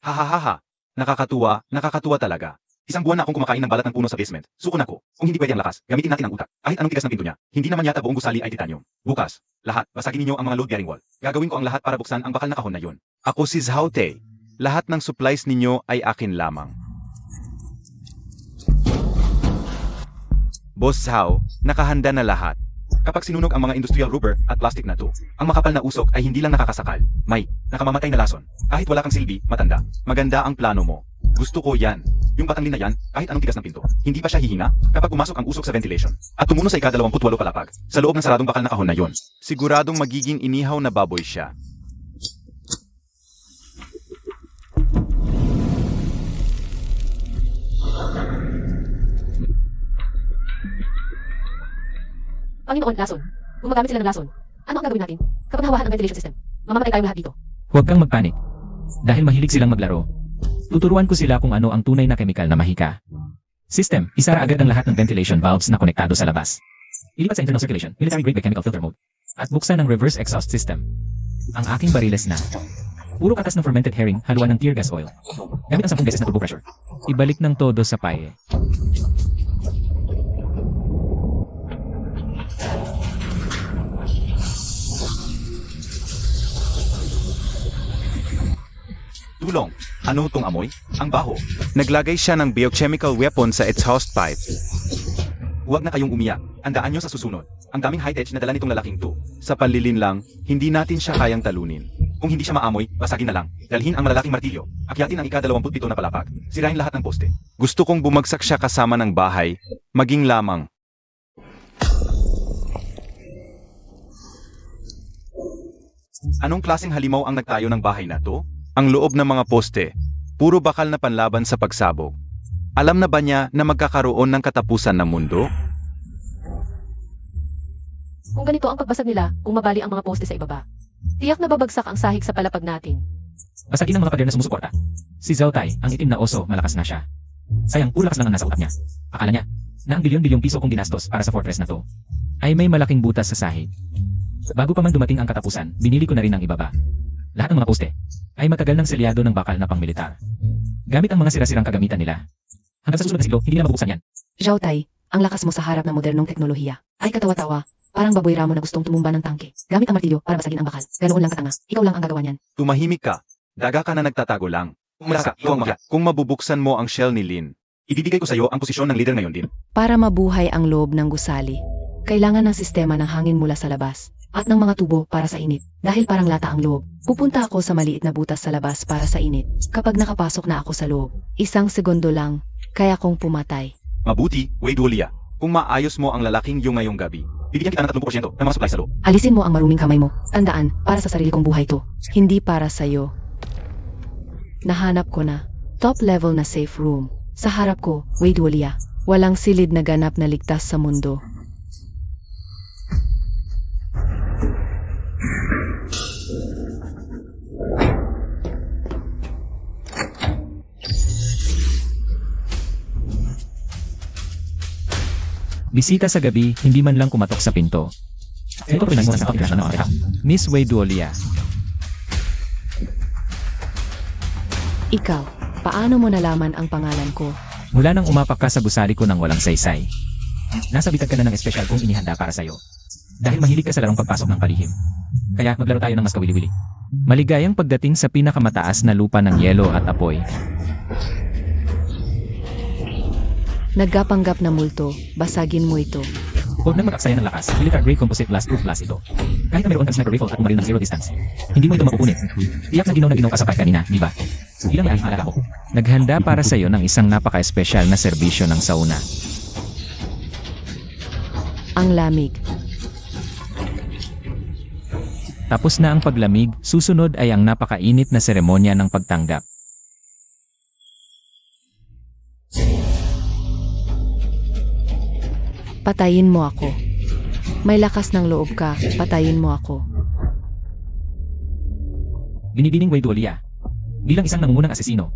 Hahaha. Nakakatuwa talaga. Isang buwan na akong kumakain ng balat ng puno sa basement. Suko na ko. Kung hindi pwede ang lakas, gamitin natin ang utak. Kahit anong tigas ng pinto niya, hindi naman yata buong gusali ay titanium. Bukas, lahat, basagin ninyo ang mga load bearing wall. Gagawin ko ang lahat para buksan ang bakal na kahon na yun. Ako si Zhao Te. Lahat ng supplies ninyo ay akin lamang. Boss Zhao, nakahanda na lahat. Kapag sinunog ang mga industrial rubber at plastic na to, ang makapal na usok ay hindi lang nakakasakal. May nakamamatay na lason. Kahit wala kang silbi, matanda. Maganda ang plano mo. Gusto ko yan. Yung patanglin na yan, kahit anong tigas ng pinto, hindi pa siya hihinga kapag pumasok ang usok sa ventilation. At tumuno sa ika-28 palapag, sa loob ng saradong bakal na kahon na yon. Siguradong magiging inihaw na baboy siya. Panginoon, lason. Gumagamit sila ng lason. Ano ang gagawin natin? Kapag nahawahan ang ventilation system, mamamatay tayong lahat dito. Huwag kang magpanik. Dahil mahilig silang maglaro. Tuturuan ko sila kung ano ang tunay na kemikal na mahika. System, isara agad ang lahat ng ventilation valves na konektado sa labas. Ilipat sa internal circulation, military grade by chemical filter mode. At buksan ang reverse exhaust system. Ang aking bariles na. Puro katas ng fermented herring, haluan ng tear gas oil. Gamit ang 10 beses na turbo pressure. Ibalik ng todo sa paye. Tulong. Ano tong amoy? Ang baho. Naglagay siya ng biochemical weapon sa exhaust pipe. Huwag na kayong umiyak. Andaan nyo sa susunod. Ang daming high-tech na dala nitong lalaking to. Sa panlilin lang, hindi natin siya kayang talunin. Kung hindi siya maamoy, basagin na lang. Dalhin ang malalaking martilyo. Akyatin ang ika-27 na palapag. Sirahin lahat ng poste. Gusto kong bumagsak siya kasama ng bahay. Maging lamang. Anong klaseng halimaw ang nagtayo ng bahay na to? Ang loob ng mga poste, puro bakal na panlaban sa pagsabog. Alam na ba niya na magkakaroon ng katapusan ng mundo? Kung ganito ang pagbasag nila, kung mabali ang mga poste sa ibaba, tiyak na babagsak ang sahig sa palapag natin. Basagin ang mga pader na sumusuporta. Si Zhao Tai, ang itim na oso, malakas na siya. Sayang, puro lakas lang ang nasa utak niya. Akala niya, na ang bilyon-bilyong piso kong ginastos para sa fortress na to, ay may malaking butas sa sahig. Bago pa man dumating ang katapusan, binili ko na rin ang ibaba. Lahat ng mga poste ay matagal ng selyado ng bakal na pangmilitar. Gamit ang mga sira-sirang kagamitan nila. Hanggang sa susunod na siglo, hindi na mabubuksan yan. Zhao Tai, ang lakas mo sa harap ng modernong teknolohiya. Ay katawa-tawa, parang baboy ramo na gustong tumumba ng tangke. Gamit ang martilyo para basagin ang bakal. Ganoon lang katanga. Ikaw lang ang gagawa niyan. Tumahimik ka. Daga ka na nagtatago lang. Umalas ka, ikaw ang mahal. Kung mabubuksan mo ang shell ni Lin, Ibibigay ko sa iyo ang posisyon ng leader ngayon din. Para mabuhay ang loob ng gusali, kailangan ng sistema ng hangin mula sa labas at ng mga tubo para sa init. Dahil parang lata ang loob, pupunta ako sa maliit na butas sa labas para sa init. Kapag nakapasok na ako sa loob, 1 segundo lang, kaya kong pumatay. Mabuti, Wade Wolia. Kung maayos mo ang lalaking yung ngayong gabi, bibigyan kita ng 30% ng mga supply sa loob. Alisin mo ang maruming kamay mo. Tandaan, para sa sarili kong buhay to. Hindi para sa'yo. Nahanap ko na. Top level na safe room. Sa harap ko, Wade Wolia. Walang silid na ganap na ligtas sa mundo. Bisita sa gabi, hindi man lang kumatok sa pinto. Ito pinag mo sa kapitlasyon ng mga Miss Wade Wolia. Ikaw, paano mo nalaman ang pangalan ko? Mula nang umapak ka sa gusali ko ng walang saysay. Nasa bitag ka na ng espesyal kong inihanda para sa'yo. Dahil mahilig ka sa larong pagpasok ng palihim. Kaya maglaro tayo ng mas kawili-wili. Maligayang pagdating sa pinakamataas na lupa ng yelo at apoy. Nagkapanggap na multo, basagin mo ito. Huwag nang mag-aksaya ng lakas. Military grade composite blast proof glass ito. Kahit na mayroon kang sniper rifle at umaril ng zero distance, hindi mo ito mapupunit. Tiyak na ginaw ka sa fight kanina, di ba? Ilang may alala ko. Naghanda para sa'yo ng isang napaka-espesyal na serbisyo ng sauna. Ang lamig. Tapos na ang paglamig, susunod ay ang napakainit na seremonya ng pagtanggap. Patayin mo ako. May lakas ng loob ka, patayin mo ako. Binibining Wade Wolia. Bilang isang nangungunang asesino,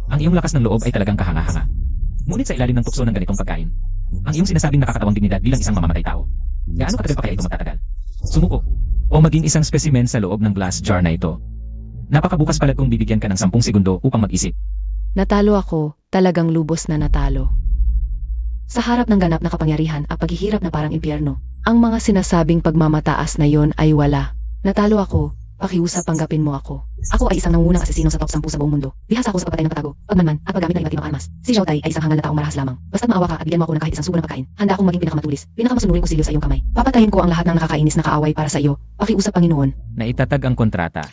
ang iyong lakas ng loob ay talagang kahanga-hanga. Ngunit sa ilalim ng tukso ng ganitong pagkain, ang iyong sinasabing nakakatawang dignidad bilang isang mamamatay tao. Gaano katagal pa kaya ito magtatagal? Sumuko. O maging isang specimen sa loob ng glass jar na ito. Napakabukas palad kung bibigyan ka ng 10 segundo upang mag-isip. Natalo ako, talagang lubos na natalo. Sa harap ng ganap na kapangyarihan at paghihirap na parang impyerno, ang mga sinasabing pagmamataas na yon ay wala. Natalo ako, pakiusap tanggapin mo ako. Ako ay isang nangungunang asesino sa top 10 sa buong mundo. Bihasa ako sa pagpatay ng patago, pagmanman, at paggamit ng iba't ibang armas. Si Zhao Tai ay isang hangal na taong marahas lamang. Basta't maawa ka at bigyan mo ako ng kahit isang subo ng pagkain, handa akong maging pinakamatulis, pinakamasunuring kusilyo sa iyong kamay. Papatayin ko ang lahat ng nakakainis na kaaway para sa iyo. Pakiusap Panginoon. Na itatag ang kontrata.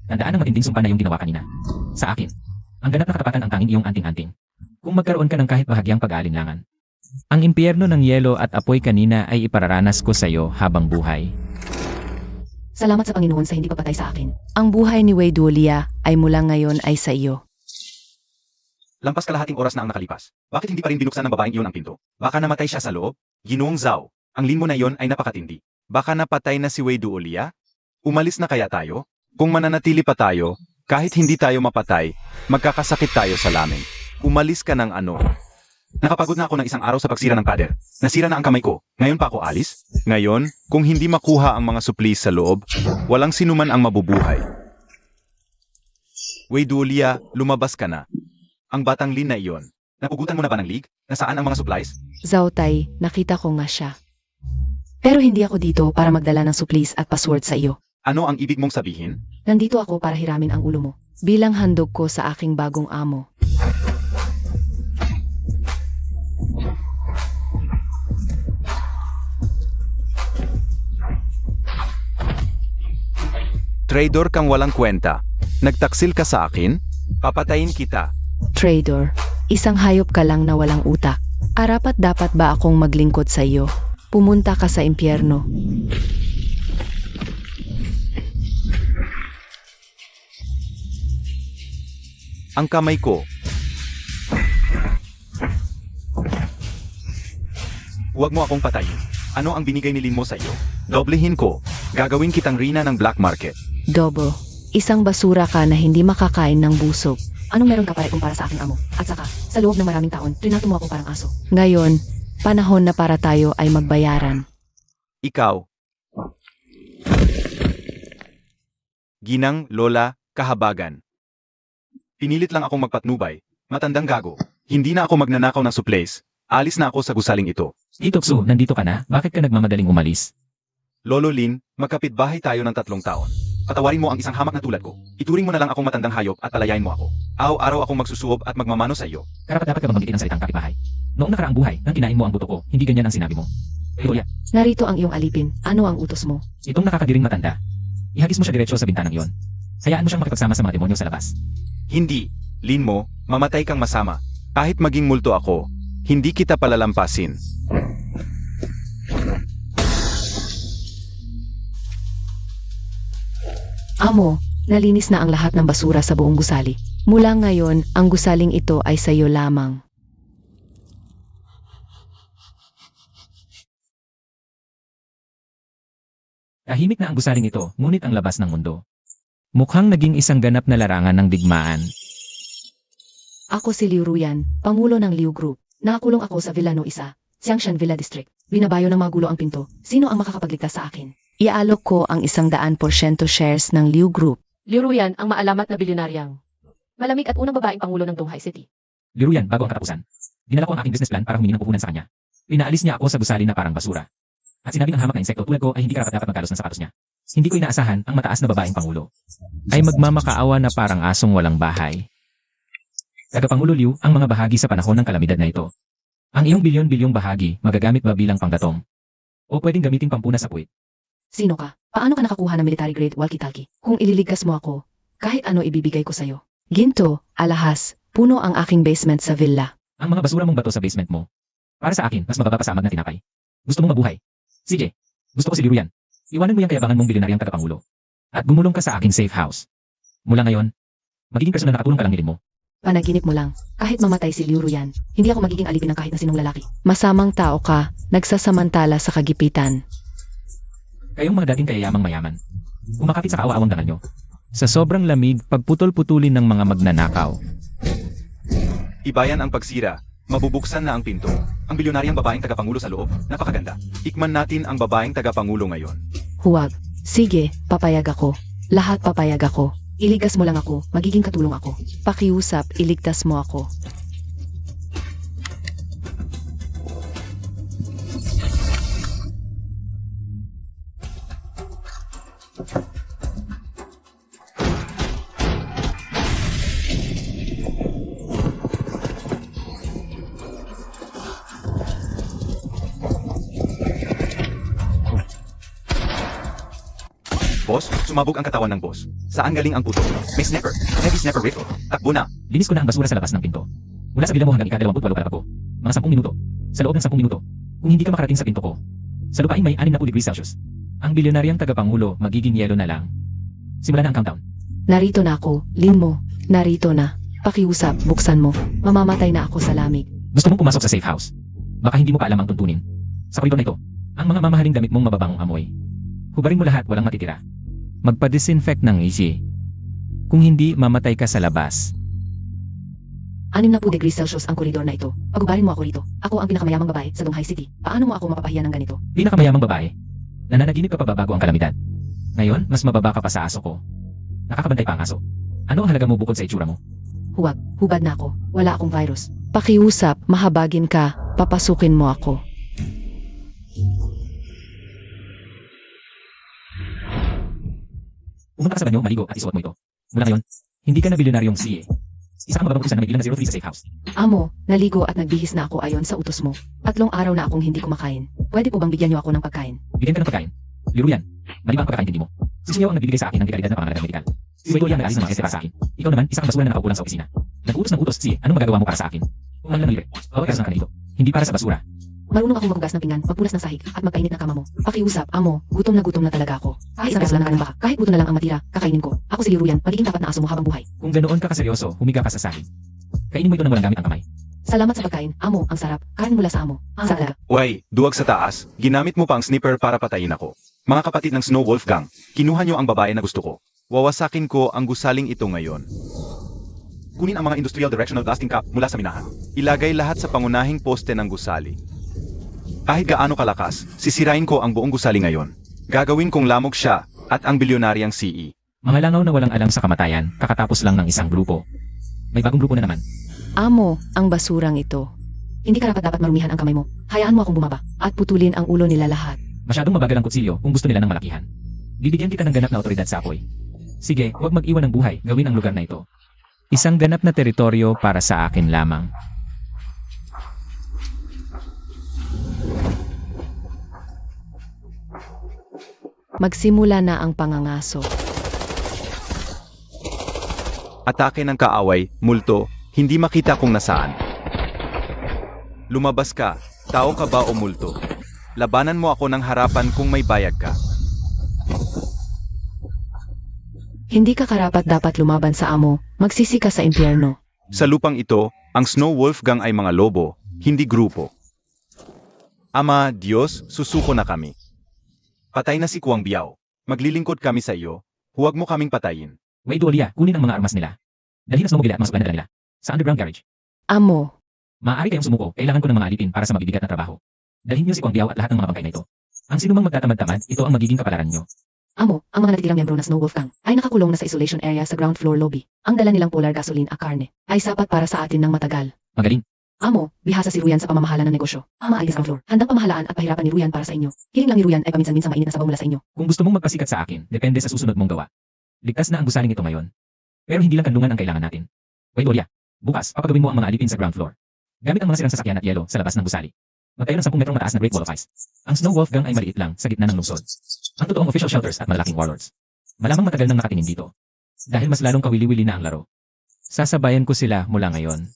Tandaan ang matinding sumpa na iyong ginawa kanina. Sa akin, ang ganap na katapatan ang tanging iyong anting-anting. Kung magkaroon ka ng kahit bahagyang pag-aalinlangan. Ang impyerno ng yelo at apoy kanina ay ipararanas ko sa iyo habang buhay. Salamat sa Panginoon sa hindi pagpatay sa akin. Ang buhay ni Wade Wolia ay mula ngayon ay sa iyo. Lampas kalahating oras na ang nakalipas. Bakit hindi pa rin binuksan ng babaeng iyon ang pinto? Baka namatay siya sa loob? Ginoong Zhao, ang lin mo na iyon ay napakatindi. Baka napatay na si Wade Wolia? Umalis na kaya tayo? Kung mananatili pa tayo, kahit hindi tayo mapatay, magkakasakit tayo sa lamin. Umalis ka ng ano? Nakapagod na ako ng isang araw sa pagsira ng pader. Nasira na ang kamay ko. Ngayon pa ako alis? Ngayon, kung hindi makuha ang mga supplies sa loob, walang sinuman ang mabubuhay. Wade Wolia, lumabas ka na. Ang batang Lin na iyon. Napugutan mo na ba ng league? Nasaan ang mga supplies? Zhao Tai, nakita ko nga siya. Pero hindi ako dito para magdala ng supplies at password sa iyo. Ano ang ibig mong sabihin? Nandito ako para hiramin ang ulo mo. Bilang handog ko sa aking bagong amo. Trader kang walang kwenta. Nagtaksil ka sa akin? Papatayin kita. Trader, isang hayop ka lang na walang utak. Arapat dapat ba akong maglingkod sa iyo? Pumunta ka sa impyerno. Ang kamay ko. Huwag mo akong patayin. Ano ang binigay ni Lin mo sa iyo? Doblehin ko. Gagawin kitang rina ng black market. Dobo, isang basura ka na hindi makakain ng busog. Anong meron ka pare kumpara sa aking amo? At saka, sa loob ng maraming taon, trinato mo ako parang aso. Ngayon, panahon na para tayo ay magbayaran. Ikaw. Ginang, Lola, Kahabagan. Pinilit lang akong magpatnubay. Matandang gago. Hindi na ako magnanakaw ng supplies. Alis na ako sa gusaling ito. Itokso, nandito ka na? Bakit ka nagmamadaling umalis? Lolo Lin, magkapitbahay tayo ng 3 taon. Patawarin mo ang isang hamak na tulad ko. Ituring mo na lang akong matandang hayop at palayain mo ako. Araw-araw akong magsusuob at magmamano sa iyo. Karapat-dapat ka bang banggitin ang salitang kapitbahay? Noong nakaraang buhay, nang kinain mo ang buto ko, hindi ganyan ang sinabi mo. Julia, Narito ang iyong alipin. Ano ang utos mo? itong nakakadiring matanda. Ihagis mo siya diretso sa bintanang iyon. Hayaan mo siyang makipagsama sa mga demonyo sa labas. Hindi, Lin mo, mamatay kang masama. Kahit maging multo ako, hindi kita palalampasin. Amo, nalinis na ang lahat ng basura sa buong gusali. Mula ngayon, ang gusaling ito ay sa iyo lamang. Tahimik na ang gusaling ito, ngunit ang labas ng mundo. Mukhang naging isang ganap na larangan ng digmaan. Ako si Liu Ruyan, Pangulo ng Liu Group. Nakakulong ako sa Villa No 1, Xiangshan Villa District. Binabayo ng mga gulo ang pinto. Sino ang makakapagligtas sa akin? Iaalok ko ang 100% shares ng Liu Group. Liu Ruyan ang maalamat na bilyonaryang malamig at unang babaeng pangulo ng Donghai City. Liruyan bago ang katapusan. Dinala ko ang aking business plan para humingi ng pupunan sa kanya. Pinaalis niya ako sa gusali na parang basura. At sinabing ang hamak na insekto tulad ko ay hindi karapat-dapat magkalos ng sapatos niya. Hindi ko inaasahan ang mataas na babaeng pangulo ay magmamakaawa na parang asong walang bahay. Tagapangulo Liu, ang mga bahagi sa panahon ng kalamidad na ito. Ang iyong bilyon-bilyong bahagi magagamit ba bilang panggatong? O pwedeng gamitin pampuna sa puwit? Sino ka? Paano ka nakakuha ng military grade walkie-talkie? Kung ililigtas mo ako, kahit ano ibibigay ko sa'yo. Ginto, alahas, puno ang aking basement sa villa. Ang mga basura mong bato sa basement mo. Para sa akin, mas mababa pa sa amag na tinapay. Gusto mong mabuhay? Sige, gusto ko si Liruyan. Iwanan mo yung kayabangan mong bilyonaryang tagapangulo. At gumulong ka sa aking safe house. Mula ngayon, magiging personal na katulong ka lang nilin mo. Panaginip mo lang, kahit mamatay si Liu Ruyan, hindi ako magiging alipin ng kahit na sinong lalaki. Masamang tao ka, nagsasamantala sa kagipitan. Kayong mga dating kayayamang mayaman. Umakapit sa kaawa-awang dangal nyo. Sa sobrang lamig, pagputol-putulin ng mga magnanakaw. Ibayan ang pagsira, mabubuksan na ang pinto. Ang bilyonaryang babaeng tagapangulo sa loob, napakaganda. Tikman natin ang babaeng tagapangulo ngayon. Huwag. Sige, papayag ako. Lahat papayag ako. Iligas mo lang ako, magiging katulong ako. Pakiusap, iligtas mo ako. Boss, sumabog ang katawan ng boss. Saan galing ang puto? May sniper. Heavy sniper rifle. Takbo na. Linis ko na ang basura sa labas ng pinto. Mula sa bila mo hanggang ika-28 palapag ko. Mga 10 minuto. Sa loob ng 10 minuto. Kung hindi ka makarating sa pinto ko, sa lupain may 60 degrees Celsius. Ang bilyonaryang tagapangulo magiging yelo na lang. Simulan na ang countdown. Narito na ako, Lin mo. Narito na. Pakiusap, buksan mo. Mamamatay na ako sa lamig. Gusto mong pumasok sa safe house? Baka hindi mo pa alam ang tuntunin. Sa koridor na ito, ang mga mamahaling damit mong mababangong amoy. Hubarin mo lahat, walang matitira. Magpa-disinfect ng easy. Kung hindi, mamatay ka sa labas. 60 degrees Celsius ang koridor na ito. Pagubarin mo ako rito. Ako ang pinakamayamang babae sa Donghai City. Paano mo ako mapapahiya ng ganito? Pinakamayamang babae. Nananaginip ka pa ba bago ang kalamidad? Ngayon, mas mababa ka pa sa aso ko. Nakakabantay pa ang aso. Ano ang halaga mo bukod sa itsura mo? Huwag, hubad na ako. Wala akong virus. Pakiusap, mahabagin ka. Papasukin mo ako. Pumunta ka sa banyo, maligo at isuot mo ito. Mula ngayon, hindi ka na bilyonaryong CA. Isa kang mababang utusan na may bilang na 03 sa safe house. Amo, naligo at nagbihis na ako ayon sa utos mo. 3 araw na akong hindi kumakain. Pwede po bang bigyan niyo ako ng pagkain? Bigyan ka ng pagkain. Liro yan. Mali ba ang pagkakaintindi mo? Si Sinyo ang nagbibigay sa akin ng dekalidad na pangangalagang medikal. Si Wei ang nag-alis ng mga para sa akin. Ikaw naman, isang basura na nakaupo lang sa opisina. Nag-utos ng utos, si anong magagawa mo para sa akin? Kung man lang libre, bawat kaso ng kanito. Hindi para sa basura. Marunong akong maghugas ng pinggan, magpunas ng sahig, at magpainit ng kama mo. Pakiusap, amo, gutom na talaga ako. Kahit isang kaso lang ng baka, kahit buto na lang ang matira, kakainin ko. Ako si Liu Ruyan, magiging tapat na aso mo habang buhay. Kung ganoon ka kaseryoso, humiga ka sa sahig. Kainin mo ito nang walang gamit ang kamay. Salamat sa pagkain, amo, ang sarap. Kain mula sa amo. Ang salaga. Way, duwag sa taas. Ginamit mo pa ang sniper para patayin ako. Mga kapatid ng Snow Wolf Gang, kinuha niyo ang babae na gusto ko. Wawasakin ko ang gusaling ito ngayon. Kunin ang mga industrial directional blasting cap mula sa minahan. Ilagay lahat sa pangunahing poste ng gusali. Kahit gaano kalakas, sisirain ko ang buong gusali ngayon. Gagawin kong lamok siya at ang bilyonaryang CE. Mga langaw na walang alam sa kamatayan, kakatapos lang ng isang grupo. May bagong grupo na naman. Amo, ang basurang ito. Hindi ka dapat marumihan ang kamay mo. Hayaan mo akong bumaba, at putulin ang ulo nila lahat. Masyadong mabagal ang kutsilyo kung gusto nila ng malakihan. Bibigyan kita ng ganap na otoridad sa apoy. Sige, huwag mag-iwan ng buhay, gawin ang lugar na ito. Isang ganap na teritoryo para sa akin lamang. Magsimula na ang pangangaso. Atake ng kaaway, multo, hindi makita kung nasaan. Lumabas ka, tao ka ba o multo? Labanan mo ako ng harapan kung may bayag ka. Hindi ka karapat dapat lumaban sa amo, magsisi ka sa impyerno. Sa lupang ito, ang Snow Wolf Gang ay mga lobo, hindi grupo. Ama, Diyos, susuko na kami. Patay na si Kuwang Biao. Maglilingkod kami sa iyo. Huwag mo kaming patayin. Wait, Olia, kunin ang mga armas nila. Dalhin ang snowmobile at masok na dala nila. Sa underground garage. Amo, Maaari kayong sumuko, kailangan ko ng mga alipin para sa mabibigat na trabaho. Dalhin niyo si Kuwang Biao at lahat ng mga bangkay na ito. Ang sinumang magtatamad-tamad, ito ang magiging kapalaran niyo. amo, ang mga natitirang miyembro ng Snow Wolf Gang ay nakakulong na sa isolation area sa ground floor lobby. Ang dala nilang polar gasoline at karne ay sapat para sa atin ng matagal. Magaling. Amo, bihasa si Ruyan sa pamamahala ng negosyo. Ang maalis ang floor. Handang pamahalaan at pahirapan ni Ruyan para sa inyo. Hiling lang ni Ruyan ay paminsan-minsang mainit na sabaw mula sa inyo. Kung gusto mong magpasikat sa akin, depende sa susunod mong gawa. Ligtas na ang gusaling ito ngayon. Pero hindi lang kanlungan ang kailangan natin. Wait, Olia. Bukas, papagawin mo ang mga alipin sa ground floor. Gamit ang mga sirang sasakyan at yelo sa labas ng gusali. Magtayo ng 10 metrong mataas na Great Wall of Ice. Ang Snow Wolf Gang ay maliit lang sa gitna ng lungsod. Ang totoong official shelters at malalaking warlords. Malamang matagal nang nakatingin dito. Dahil mas lalong kawili-wili na ang laro. Sasabayan ko sila mula ngayon.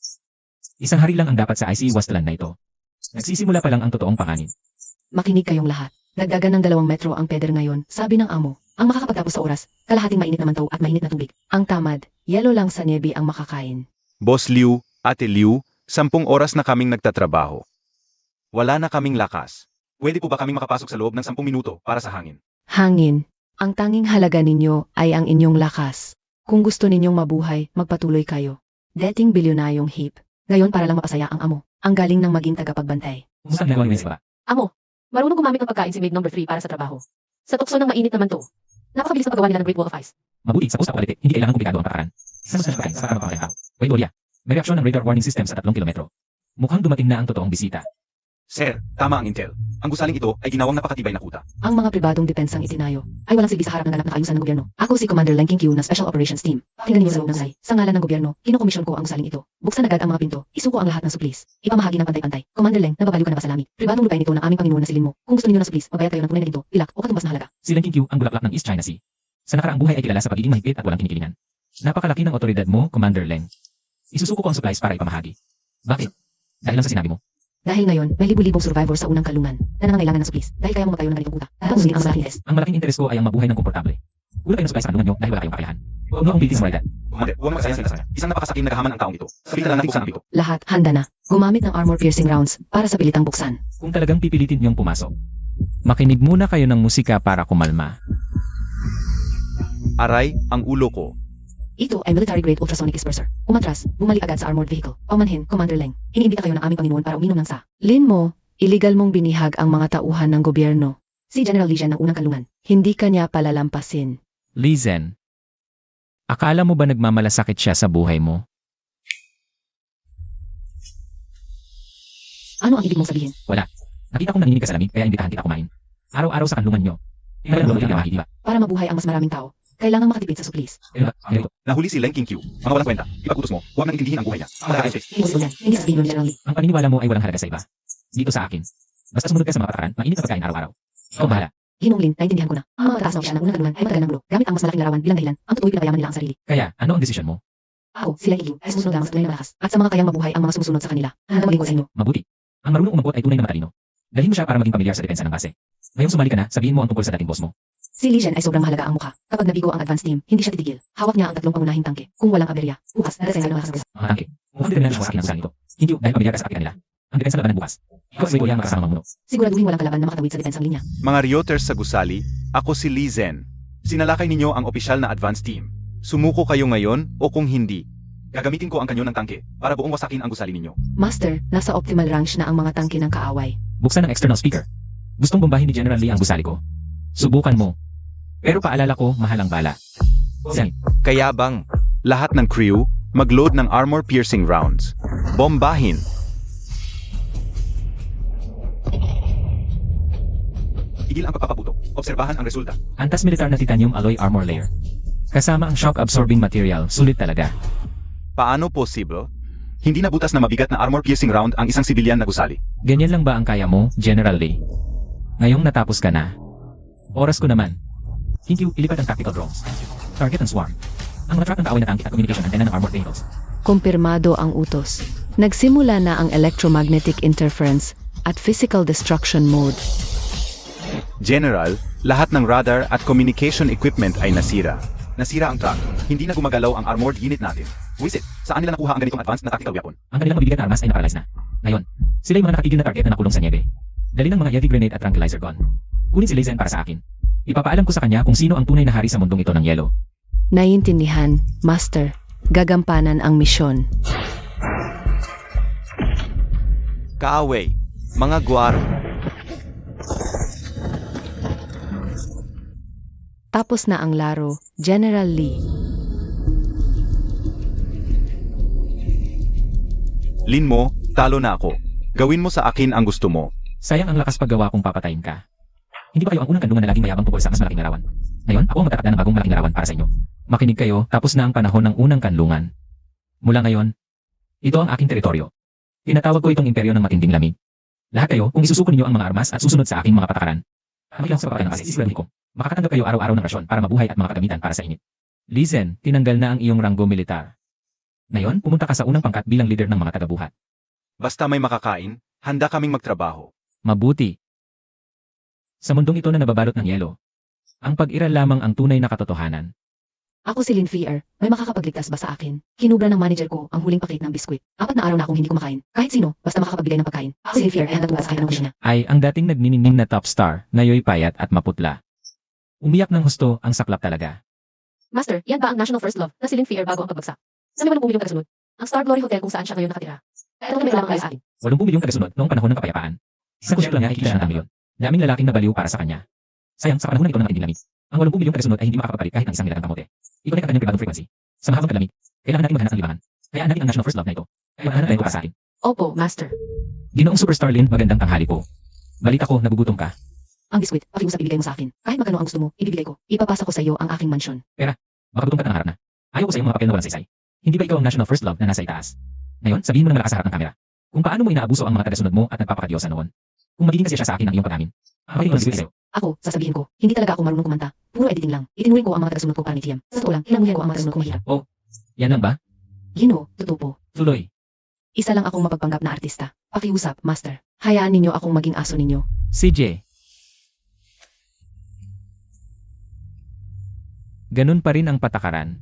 Isang hari lang ang dapat sa IC Wasteland na ito. Nagsisimula pa lang ang totoong panganib. Makinig kayong lahat. Dagdagan ng 2 metro ang peder ngayon, sabi ng amo. Ang makakapagtapos sa oras, kalahating mainit na mantaw at mainit na tubig. Ang tamad, yelo lang sa nebi ang makakain. Boss Liu, Ate Liu, 10 oras na kaming nagtatrabaho. Wala na kaming lakas. Pwede po ba kaming makapasok sa loob ng 10 minuto para sa hangin? Hangin. Ang tanging halaga ninyo ay ang inyong lakas. Kung gusto ninyong mabuhay, magpatuloy kayo. Dating bilyonayong hip. Ngayon para lang mapasaya ang amo. Ang galing ng maging tagapagbantay. Kumusta ang ginagawa niyo sa baba? Amo, marunong gumamit ng pagkain si maid number 3 para sa trabaho. Sa tukso ng mainit naman to. Napakabilis na paggawa nila ng Great Wall of Ice. Mabuti sa post-apocalyptic, hindi kailangan komplikado ang pakaran. Isang gusto na pagkain sa para tao. Wait, Olia. May reaksyon ng radar warning system sa 3 kilometro. Mukhang dumating na ang totoong bisita. Sir, tama ang intel. Ang gusaling ito ay ginawang napakatibay na kuta. Ang mga pribadong depensang itinayo ay walang silbi sa harap ng ganap na kaayusan ng gobyerno. Ako si Commander Len King Q ng Special Operations Team. Tingnan niyo sa loob ng SAI. Sa ngalan ng gobyerno, kinokomisyon ko ang gusaling ito. Buksan agad ang mga pinto. Isuko ang lahat ng suplis. Ipamahagi ng pantay-pantay. Commander Len, nababaliw ka na ba sa langit? Pribadong lupain ito ng aming Panginoon na silin mo. Kung gusto niyo ng suplis, magbayad kayo ng tunay na ginto, pilak o katumbas na halaga. Si Len King Q ang bulaklak ng East China Sea. Sa nakaraang buhay ay kilala sa pagiging mahigpit at walang kinikilingan. Napakalaki ng otoridad mo, Commander Leng. Isusuko ko ang supplies para ipamahagi. Bakit? Dahil lang sa sinabi mo. Dahil ngayon, may libu-libong survivor sa unang kalungan na nangangailangan ng suplis. Dahil kaya mo magtayo ng ganitong kuta. At ang ang malaking interes. Ang malaking interes ko ay ang mabuhay ng komportable. Kulang kayo ng supplies sa kanungan nyo dahil wala kayong kakayahan. Huwag mo akong pilitin sa moralidad. Commander, huwag magsayang sila. Isang napakasaking nagahaman ang taong ito. Sabihin na lang natin kung saan ang ito. Lahat, handa na. Gumamit ng armor-piercing rounds para sa pilitang buksan. Kung talagang pipilitin niyong pumasok. Makinig muna kayo ng musika para kumalma. Aray, ang ulo ko. Ito ay military-grade ultrasonic disperser. Umatras, bumalik agad sa armored vehicle. Paumanhin, Commander Leng. Iniimbita kayo ng aming Panginoon para uminom ng sa. Lin mo, illegal mong binihag ang mga tauhan ng gobyerno. Si General Li Zhen ng unang kalungan. Hindi kanya palalampasin. Lizen. Akala mo ba nagmamalasakit siya sa buhay mo? Ano ang ibig mong sabihin? Nakita kong nanginginig ka sa lamig kaya imbitahan kita kumain. Araw-araw sa kanlungan nyo. Tingnan mo yung di ba? Para mabuhay ang mas maraming tao, kailangan makatipid sa suplis. Ganito. Nahuli si Len King Q. Mga walang kwenta. Ipag-utos mo, huwag nang intindihin ang buhay niya. Ang malaking space. Hindi mo yan. Hindi sabihin mo ni General Li. Ang paniniwala mo ay walang halaga sa iba. Dito sa akin. Basta sumunod ka sa mga patakaran, mainit na pagkain araw-araw. Ikaw bahala. Ginong Lin, naintindihan ko na. Ang mga mataas na opisya ng unang kalungan ay matagal ng gulo. Gamit ang mas malaking larawan bilang dahilan, ang tutuloy pinapayaman nila ang sarili. Kaya, ano ang desisyon mo? Ako, sila Ilu, ay sumusunod lamang sa tunay na malakas. At sa mga kayang mabuhay ang mga sumusunod sa kanila. Handa maglingkod sa inyo. Mabuti. Ang marunong umabot ay tunay na matalino. Dalhin mo siya para maging pamilyar sa depensa ng base. Ngayong sumali ka na, sabihin mo ang tungkol sa dating boss mo. Si Li Zhen ay sobrang mahalaga ang mukha. Kapag nabigo ang advance team, hindi siya titigil. Hawak niya ang 3 pangunahing tangke. Kung walang aberya, bukas, dadasayan ng lakas. Mga tangke. Mukhang determinado siya sa akin ang usahan ito. Hindi dahil pamilyar ka sa kapita nila. Ang depensa labanan bukas. Ikaw ay ang makasama mamuno. Siguraduhin walang kalaban na makatawid sa depensang linya. Mga Ryoters sa gusali, ako si Li Zhen. Sinalakay ninyo ang opisyal na advance team. Sumuko kayo ngayon o kung hindi, gagamitin ko ang kanyo ng tangke para buong wasakin ang gusali ninyo. Master, nasa optimal range na ang mga tangke ng kaaway. Buksan ang external speaker. Gustong bombahin ni General Lee ang gusali ko. Subukan mo. Pero paalala ko, mahal ang bala. Zen. Kaya bang, lahat ng crew, mag-load ng armor-piercing rounds. Bombahin! Igil ang pagpapaputok. Obserbahan ang resulta. Antas militar na titanium alloy armor layer. Kasama ang shock-absorbing material, sulit talaga. Paano possible? Hindi na butas na mabigat na armor-piercing round ang isang sibilyan na gusali. Ganyan lang ba ang kaya mo, General Lee? Ngayong natapos ka na. Oras ko naman. Thank you, ilipat ang tactical drones. Target ang swarm. Ang mga truck ng kaaway na tangkit at communication antenna ng armored vehicles. Kumpirmado ang utos. Nagsimula na ang electromagnetic interference at physical destruction mode. General, lahat ng radar at communication equipment ay nasira. Nasira ang truck. Hindi na gumagalaw ang armored unit natin. Wisit, saan nila nakuha ang ganitong advanced na tactical weapon? Ang kanilang mabibigat na armas ay naparalyze na. Ngayon, sila yung mga nakatigil na target na nakulong sa niebe. Dali ng mga heavy grenade at tranquilizer gun. Kunin si Lizen para sa akin. Ipapaalam ko sa kanya kung sino ang tunay na hari sa mundong ito ng yelo. Naiintindihan, Master. Gagampanan ang misyon. Kaaway, mga guwaro. Tapos na ang laro, General Lee. Lin mo, talo na ako. Gawin mo sa akin ang gusto mo. Sayang ang lakas paggawa kung papatayin ka. Hindi ba kayo ang unang kanlungan na laging mayabang tungkol sa mas malaking larawan? Ngayon, ako ang magtatakda ng bagong malaking larawan para sa inyo. Makinig kayo, tapos na ang panahon ng unang kanlungan. Mula ngayon, ito ang aking teritoryo. Tinatawag ko itong imperyo ng matinding lamig. Lahat kayo, kung isusuko ninyo ang mga armas at susunod sa aking mga patakaran. Makilang sa papatay ng kasi sisiguraduhin ko. Makakatanggap kayo araw-araw ng rasyon para mabuhay at mga kagamitan para sa init. Lizen, tinanggal na ang iyong ranggo militar. Ngayon, pumunta ka sa unang pangkat bilang leader ng mga tagabuhat. Basta may makakain, handa kaming magtrabaho. Mabuti. Sa mundong ito na nababalot ng yelo, ang pag-iral lamang ang tunay na katotohanan. Ako si Lynn Fear. May makakapagligtas ba sa akin? Kinubra ng manager ko ang huling paket ng biskwit. 4 na araw na akong hindi kumakain. Kahit sino, basta makakapagbigay ng pagkain. Ako si Lynn Fear ay handa tumaas kahit anong wish niya. Ay ang dating nagniningning na top star, ngayoy payat at maputla. Umiyak ng husto ang saklap talaga. Master, yan ba ang national first love na si Lynn Fear bago ang pagbagsak? Sa 50 milyong tagasunod. Ang Star Glory Hotel kung saan siya ngayon nakatira. Kaya ano may lamang kayo sa akin? 80 milyong tagasunod noong panahon ng kapayapaan. Isang kusyek lang niya ay kikita siya ng 1 milyon. Daming lalaking nabaliw para sa kanya. Sayang, sa panahon na ito ng matinding lamig, ang 80 milyong tagasunod ay hindi makakapalit kahit ng isang nilagang kamote. I-connect ang kanyang pribadong frequency. Sa mahabang kalamig, kailangan natin maghanap ng libangan. Kayaan natin ang national first love na ito. Kaya mahanap tayo para sa akin. Opo, Master. Ginoong Superstar Lynn, magandang tanghali po. Balita ko, nagugutom ka. Ang biskwit, pakiusap ibigay mo sa akin. Kahit magkano ang gusto mo, ibibigay ko. Ipapasa ko sa iyo ang aking mansyon. Baka gutom ka na harap na. Ayaw ko sa iyong mga papel na walang saysay. Hindi ba ikaw ang national first love na nasa itaas? Ngayon, sabihin mo na malakas sa harap ng kamera. Kung paano mo inaabuso ang mga tagasunod mo at nagpapakadyosa noon. Kung magiging kasi siya sa akin ang iyong pag-amin. Pwede ko sa'yo. Ako, sasabihin ko, hindi talaga ako marunong kumanta. Puro editing lang. Itinuloy ko ang mga tagasunod ko para ni Tiam. Sa totoo lang, hinanguyan ko ang mga tagasunod ko mahirap. Yan lang ba? Gino, totoo po. Tuloy. Isa lang akong mapagpanggap na artista. Pakiusap, Master. Hayaan ninyo akong maging aso ninyo. CJ. Ganun pa rin ang patakaran.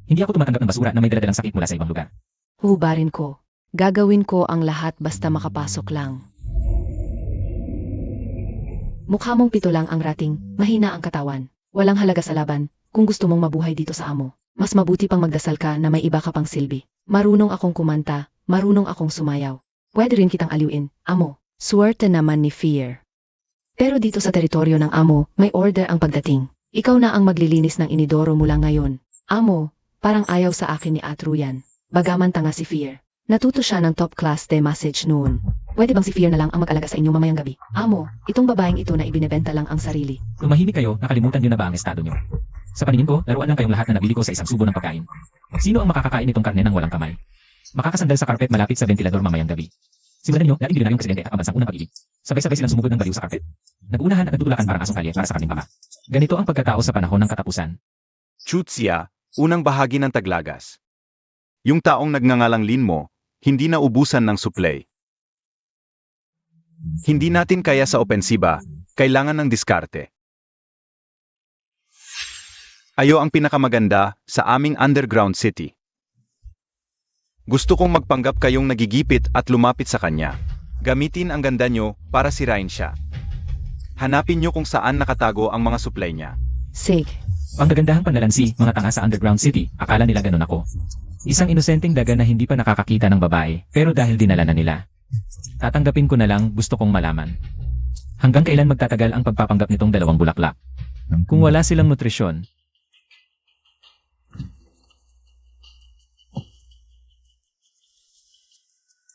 Hindi ako tumatanggap ng basura na may daladalang sakit mula sa ibang lugar. Hubarin ko. Gagawin ko ang lahat basta makapasok lang. Mukha mong 7 lang ang rating, mahina ang katawan. Walang halaga sa laban, kung gusto mong mabuhay dito sa amo. Mas mabuti pang magdasal ka na may iba ka pang silbi. Marunong akong kumanta, marunong akong sumayaw. Pwede rin kitang aliwin, amo. Suwerte naman ni Fear. Pero dito sa teritoryo ng amo, may order ang pagdating. Ikaw na ang maglilinis ng inidoro mula ngayon. Amo, parang ayaw sa akin ni Atruyan. Bagaman tanga si Fear. Natuto siya ng top class de message noon. Pwede bang si Fear na lang ang mag-alaga sa inyo mamayang gabi? Amo, itong babaeng ito na ibinebenta lang ang sarili. Tumahimik kayo, nakalimutan nyo na ba ang estado nyo? Sa paningin ko, laruan lang kayong lahat na nabili ko sa isang subo ng pagkain. Sino ang makakakain itong karne ng walang kamay? Makakasandal sa carpet malapit sa ventilador mamayang gabi. Simulan niyo, dating bilyonaryong presidente at pambansang unang pag-ibig. Sabay-sabay silang sumugod ng baliw sa carpet. Nag-unahan at nagtutulakan parang asong kalye para sa karning baka. Ganito ang pagkatao sa panahon ng katapusan. Chutsia, unang bahagi ng Taglagas. Yung taong nagngangalang Lin mo, hindi na ubusan ng supply. Hindi natin kaya sa opensiba, kailangan ng diskarte. Ayo ang pinakamaganda sa aming underground city. Gusto kong magpanggap kayong nagigipit at lumapit sa kanya. Gamitin ang ganda nyo para sirain siya. Hanapin nyo kung saan nakatago ang mga supply niya. Sig. Panggagandahang panlalansi, mga tanga sa underground city, akala nila ganun ako. Isang inosenteng daga na hindi pa nakakakita ng babae, pero dahil dinala na nila. Tatanggapin ko na lang, gusto kong malaman. Hanggang kailan magtatagal ang pagpapanggap nitong 2 bulaklak? Kung wala silang nutrisyon,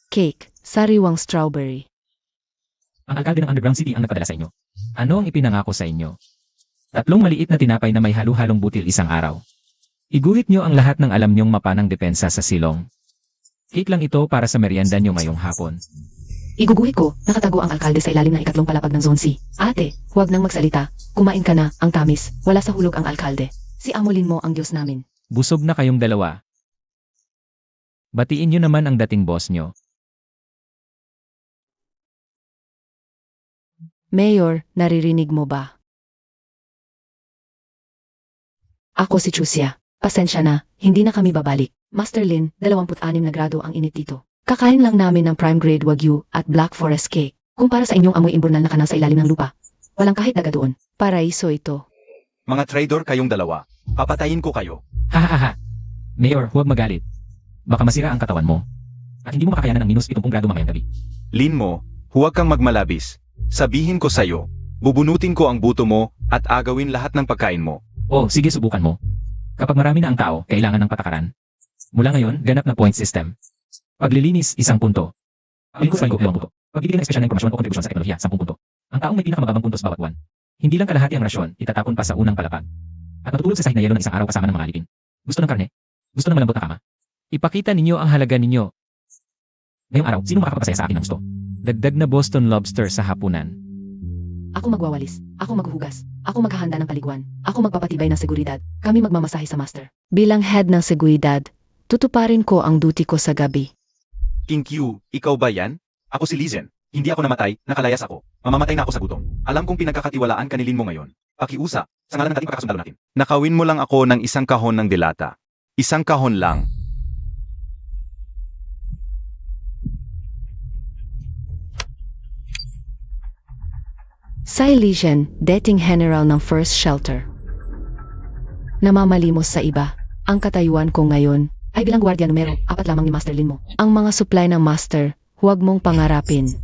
Cake, sariwang strawberry. Ang alkalde ng Underground City ang nagpadala sa inyo. Ano ang ipinangako sa inyo? 3 maliit na tinapay na may halo-halong butil isang araw. Iguhit nyo ang lahat ng alam nyong mapanang depensa sa silong. Cake lang ito para sa merienda nyo ngayong hapon. Iguguhit ko, nakatago ang alkalde sa ilalim ng 2 palapag ng Zone C. Ate, huwag nang magsalita. Kumain ka na, ang tamis. Wala sa hulog ang alkalde. Si Amolin mo ang Diyos namin. Busog na kayong dalawa. Batiin nyo naman ang dating boss nyo. Mayor, naririnig mo ba? Ako si Chusia. Pasensya na, hindi na kami babalik. Master Lin, 26 na grado ang init dito. Kakain lang namin ng prime grade wagyu at black forest cake. Kung para sa inyong amoy imburnal na kanal sa ilalim ng lupa. Walang kahit daga doon. Paraiso ito. Mga traitor kayong dalawa. Papatayin ko kayo. Hahaha. Mayor, huwag magalit. Baka masira ang katawan mo. At hindi mo makakayanan ng -70 grado mamayang gabi. Lin mo, huwag kang magmalabis. Sabihin ko sa'yo, bubunutin ko ang buto mo at agawin lahat ng pagkain mo. Oh, sige subukan mo. Kapag marami na ang tao, kailangan ng patakaran. Mula ngayon, ganap na point system. Paglilinis, 1 punto. Paglilinis, 2 punto. Pagbibigay ng espesyal na impormasyon o kontribusyon sa teknolohiya, 10 punto. Ang taong may pinakamababang puntos bawat buwan. Hindi lang kalahati ang rasyon, itatapon pa sa unang palapag. At matutulog sa sahig na yelo ng 1 araw kasama ng mga alipin. Gusto ng karne? Gusto ng malambot na kama? Ipakita ninyo ang halaga ninyo. Ngayong araw, sino makakapagpasaya sa akin ng gusto? Dagdag na Boston lobster sa hapunan. Ako magwawalis. Ako maghuhugas. Ako maghahanda ng paliguan. Ako magpapatibay ng seguridad. Kami magmamasahe sa master. Bilang head ng seguridad, tutuparin ko ang duty ko sa gabi. King Q, ikaw ba yan? Ako si Lizen. Hindi ako namatay, nakalayas ako. Mamamatay na ako sa gutom. Alam kong pinagkakatiwalaan kanilin mo ngayon. Pakiusap, sa ngalan ng ating pagkakasundalo natin. Nakawin mo lang ako ng 1 kahon ng dilata. 1 kahon lang. Silesian, dating general ng First Shelter. Namamalimos sa iba. Ang katayuan ko ngayon, Ay bilang gwardiya numero 4 lamang ni Master Lin mo. ang mga supply ng master, huwag mong pangarapin.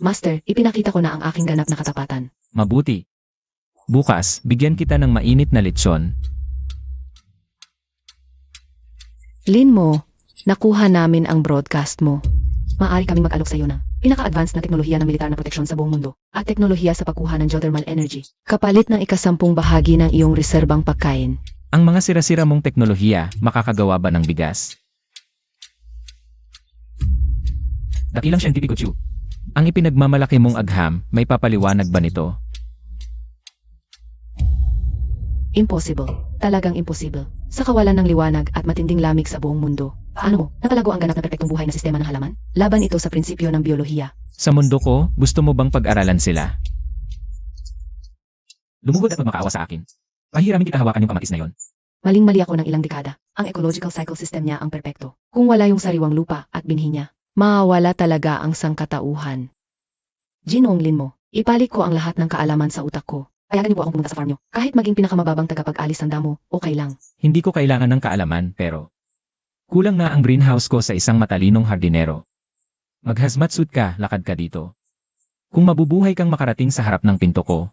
Master, ipinakita ko na ang aking ganap na katapatan. Mabuti. Bukas, bigyan kita ng mainit na lechon. Lin mo, nakuha namin ang broadcast mo. Maaari kaming mag-alok sa iyo ng pinaka-advanced na teknolohiya ng militar na proteksyon sa buong mundo at teknolohiya sa pagkuha ng geothermal energy. Kapalit ng 10 bahagi ng iyong reserbang pagkain. Ang mga sira-sira mong teknolohiya, makakagawa ba ng bigas? Dakilang siyentipiko Chu. Ang ipinagmamalaki mong agham, may papaliwanag ba nito? Impossible. Talagang impossible. Sa kawalan ng liwanag at matinding lamig sa buong mundo. Paano mo? Natalago ang ganap na perpektong buhay na sistema ng halaman? Laban ito sa prinsipyo ng biolohiya. Sa mundo ko, gusto mo bang pag-aralan sila? Lumugod at magmakaawa sa akin. Pahiramin kita hawakan yung kamatis na yon. Maling-mali ako ng ilang dekada. Ang ecological cycle system niya ang perpekto. Kung wala yung sariwang lupa at binhi niya. Mawawala talaga ang sangkatauhan. Ginong Lin mo, ipalit ko ang lahat ng kaalaman sa utak ko. Payagan niyo po akong pumunta sa farm niyo. Kahit maging pinakamababang tagapag-alis ng damo, okay lang. Hindi ko kailangan ng kaalaman pero kulang na ang greenhouse ko sa isang matalinong hardinero. Mag-hazmat suit ka, lakad ka dito. Kung mabubuhay kang makarating sa harap ng pinto ko,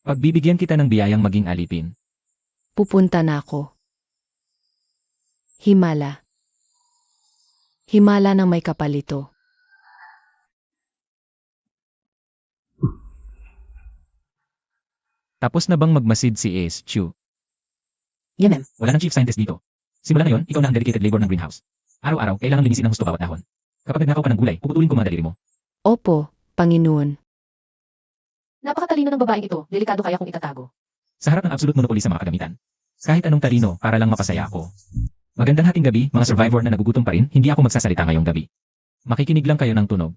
pagbibigyan kita ng biyayang maging alipin. Pupunta na ako. Himala. Himala na may kapalito. Tapos na bang magmasid si Ace Chu? Yeah, ma'am. Wala nang chief scientist dito. Simula ngayon, ikaw na ang dedicated labor ng greenhouse. Araw-araw, kailangan linisin ang husto bawat dahon. Kapag nagnakaw ka ng gulay, puputulin ko mga daliri mo. Opo, Panginoon. Napakatalino ng babaeng ito. Delikado kaya kung itatago. Sa harap ng absolute monopoly sa mga kagamitan. Kahit anong talino, para lang mapasaya ako. Magandang hating gabi, mga survivor na nagugutom pa rin, hindi ako magsasalita ngayong gabi. Makikinig lang kayo ng tunog.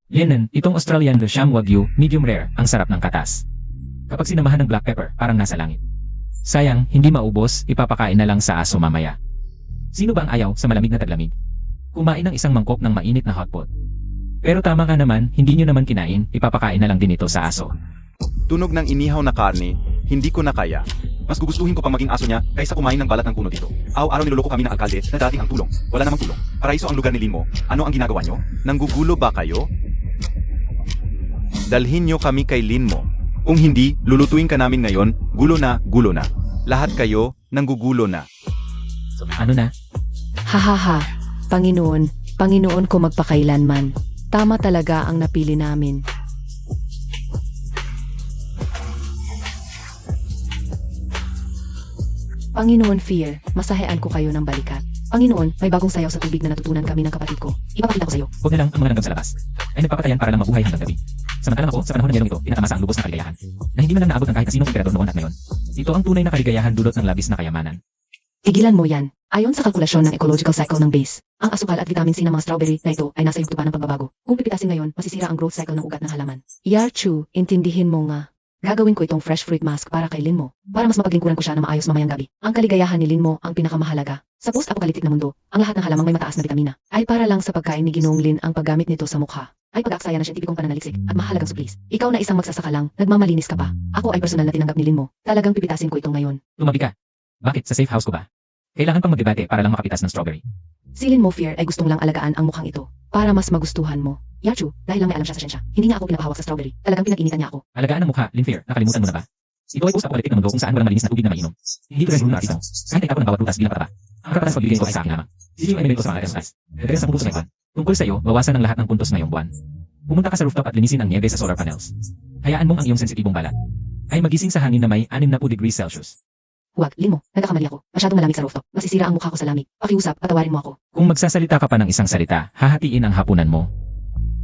Lennon, itong Australian Sham Wagyu, medium rare, ang sarap ng katas. Kapag sinamahan ng black pepper, parang nasa langit. Sayang, hindi maubos, ipapakain na lang sa aso mamaya. Sino ba ang ayaw sa malamig na taglamig? Kumain ng isang mangkok ng mainit na hotpot. Pero tama ka naman, hindi nyo naman kinain, ipapakain na lang din ito sa aso. Tunog ng inihaw na karne, hindi ko na kaya. Mas gugustuhin ko pang maging aso niya kaysa kumain ng balat ng puno dito. Araw-araw niloloko kami ng alkalde na dating ang tulong. Wala namang tulong. Paraiso ang lugar ni Lin mo. Ano ang ginagawa nyo? Nanggugulo ba kayo? Dalhin nyo kami kay Lin mo. Kung hindi, lulutuin ka namin ngayon, gulo na, gulo na. Lahat kayo, nanggugulo na. Ano na? Hahaha, Panginoon, Panginoon ko magpakailanman. Tama talaga ang napili namin. Panginoon Fear, masahean ko kayo ng balikat. Panginoon, may bagong sayaw sa tubig na natutunan kami ng kapatid ko. Ipapakita ko sa iyo. Huwag na lang ang mga langgam sa labas. Ay nagpapatayan para lang mabuhay hanggang gabi. Samantalang ako, sa panahon ng yelong ito, tinatamasa ang lubos na kaligayahan. Na hindi man lang naabot ng kahit sinong emperador noon at ngayon. Ito ang tunay na kaligayahan dulot ng labis na kayamanan. Tigilan mo yan. Ayon sa kalkulasyon ng ecological cycle ng base, ang asukal at vitamin C ng mga strawberry na ito ay nasa yugto pa ng pagbabago. Kung pipitasin ngayon, masisira ang growth cycle ng ugat ng halaman. Yarchu, intindihin mo nga. Gagawin ko itong fresh fruit mask para kay Linmo, para mas mapaglingkuran ko siya na maayos mamayang gabi. Ang kaligayahan ni Linmo ang pinakamahalaga. Sa post-apocalyptic na mundo, ang lahat ng halamang may mataas na bitamina ay para lang sa pagkain ni Ginoong Lin ang paggamit nito sa mukha. Ay pag-aaksaya na siyentipikong pananaliksik at mahalagang suplis. Ikaw na isang magsasaka lang, nagmamalinis ka pa. Ako ay personal na tinanggap ni Linmo. Talagang pipitasin ko ito ngayon. Tumabi ka. Bakit? Sa safe house ko ba? Kailangan pang magdebate para lang makapitas ng strawberry. Si Linmo Fear ay gustong lang alagaan ang mukhang ito para mas magustuhan mo. Yarchu, dahil lang may alam siya sa siyensya, hindi niya ako pinapahawak sa strawberry. Talagang pinag-initan niya ako. Alagaan ng mukha, Linfair, nakalimutan mo na ba? Ito ay post-apocalyptic na mundo kung saan walang malinis na tubig na mainom. Hindi ko rin ng artista. Kahit ay tapon ng bawat butas bilang pataba. Ang karapatan sa pagbibigay ko ay sa akin lamang. Hindi ay merito sa mga alas. Dagdagan sa puntos ngayon. Tungkol sa iyo, bawasan ang lahat ng puntos ngayong buwan. Pumunta ka sa rooftop at linisin ang niebe sa solar panels. Hayaan mong ang iyong sensitibong balat ay magising sa hangin na may 60 degrees Celsius. Huwag, Linmo, nagkakamali ako. Masyadong malamig sa rooftop. Masisira ang mukha ko sa lamig. Pakiusap, patawarin mo ako. Kung magsasalita ka pa ng isang salita, hahatiin ang hapunan mo.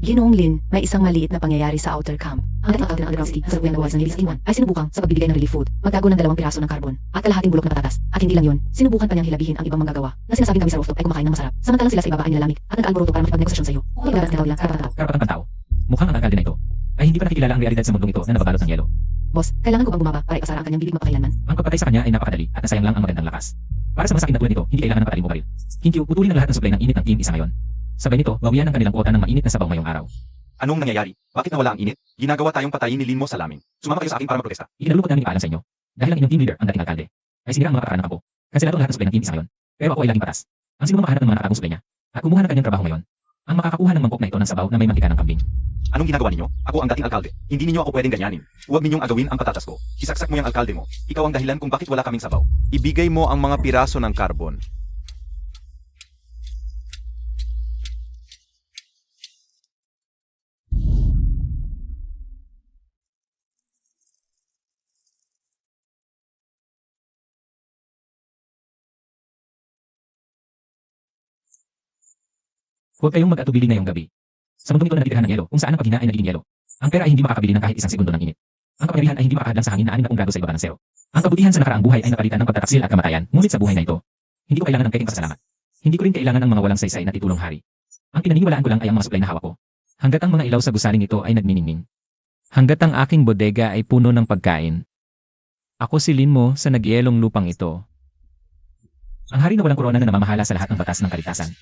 Ginoong Lin, may isang maliit na pangyayari sa outer camp. Ang dating alkalde ng underground city na salubuyang nawalis ng lilis at iwan ay sinubukang sa pagbibigay ng relief food, magtago ng 2 piraso ng carbon at kalahating bulok na patatas. At hindi lang yun, sinubukan pa niyang hilabihin ang ibang manggagawa na sinasabing kami sa rooftop ay kumakain ng masarap. Samantalang sila sa ibaba ay nilalamig at nag-alboroto para makipagnegosasyon sa iyo. Kung ibarat na nila, karapatan tao. Karapatang pantao. Mukhang ang alkalde na ito ay hindi pa nakikilala ang realidad sa mundong ito na nababalot ng yelo. Boss, kailangan ko bang bumaba para ipasara ang kanyang bibig mapakailanman? Ang pagpatay sa kanya ay napakadali at nasayang lang ang magandang lakas. Para sa mga sakit na tulad nito, hindi kailangan ng patalim o baril. Hindi putulin ang lahat ng supply ng init ng Team Isa ngayon. Sabay nito, bawian ang kanilang kuota ng mainit na sabaw ngayong araw. Anong nangyayari? Bakit nawala ang init? Ginagawa tayong patayin ni Linmo sa laming. Sumama kayo sa akin para magprotesta. Ikinalulungkot namin ipaalam sa inyo. Dahil ang inyong team leader, ang dating alkalde, ay sinira ang mga kakaraan ng kampo. Kanselado ang lahat ng supply ng Team Isa ngayon. Pero ako ay laging patas. Ang sino makahanap ng mga nakatagong supply niya at kumuha ng kanyang trabaho ngayon. Ang makakakuha ng mangkok na ito ng sabaw na may mantika ng kambing. Anong ginagawa ninyo? Ako ang dating alkalde. Hindi ninyo ako pwedeng ganyanin. Huwag ninyong agawin ang patatas ko. Isaksak mo yung alkalde mo. Ikaw ang dahilan kung bakit wala kaming sabaw. Ibigay mo ang mga piraso ng carbon. Huwag kayong mag-atubili ngayong gabi. Sa mundong ito na natitirhan ng yelo, kung saan ang paghina ay nagiging yelo. Ang pera ay hindi makakabili ng kahit isang segundo ng init. Ang kapangyarihan ay hindi makakadlang sa hangin na 60 grado sa ibaba ng zero. Ang kabutihan sa nakaraang buhay ay napalitan ng pagtataksil at kamatayan, ngunit sa buhay na ito, hindi ko kailangan ng peking pasasalamat. Hindi ko rin kailangan ng mga walang saysay na titulong hari. Ang pinaniniwalaan ko lang ay ang mga supply na hawak ko. Hanggat ang mga ilaw sa gusaling ito ay nagniningning. Hanggat ang aking bodega ay puno ng pagkain. Ako si Linmo sa nagyelong lupang ito. Ang hari na walang korona na namamahala sa lahat ng batas ng kaligtasan.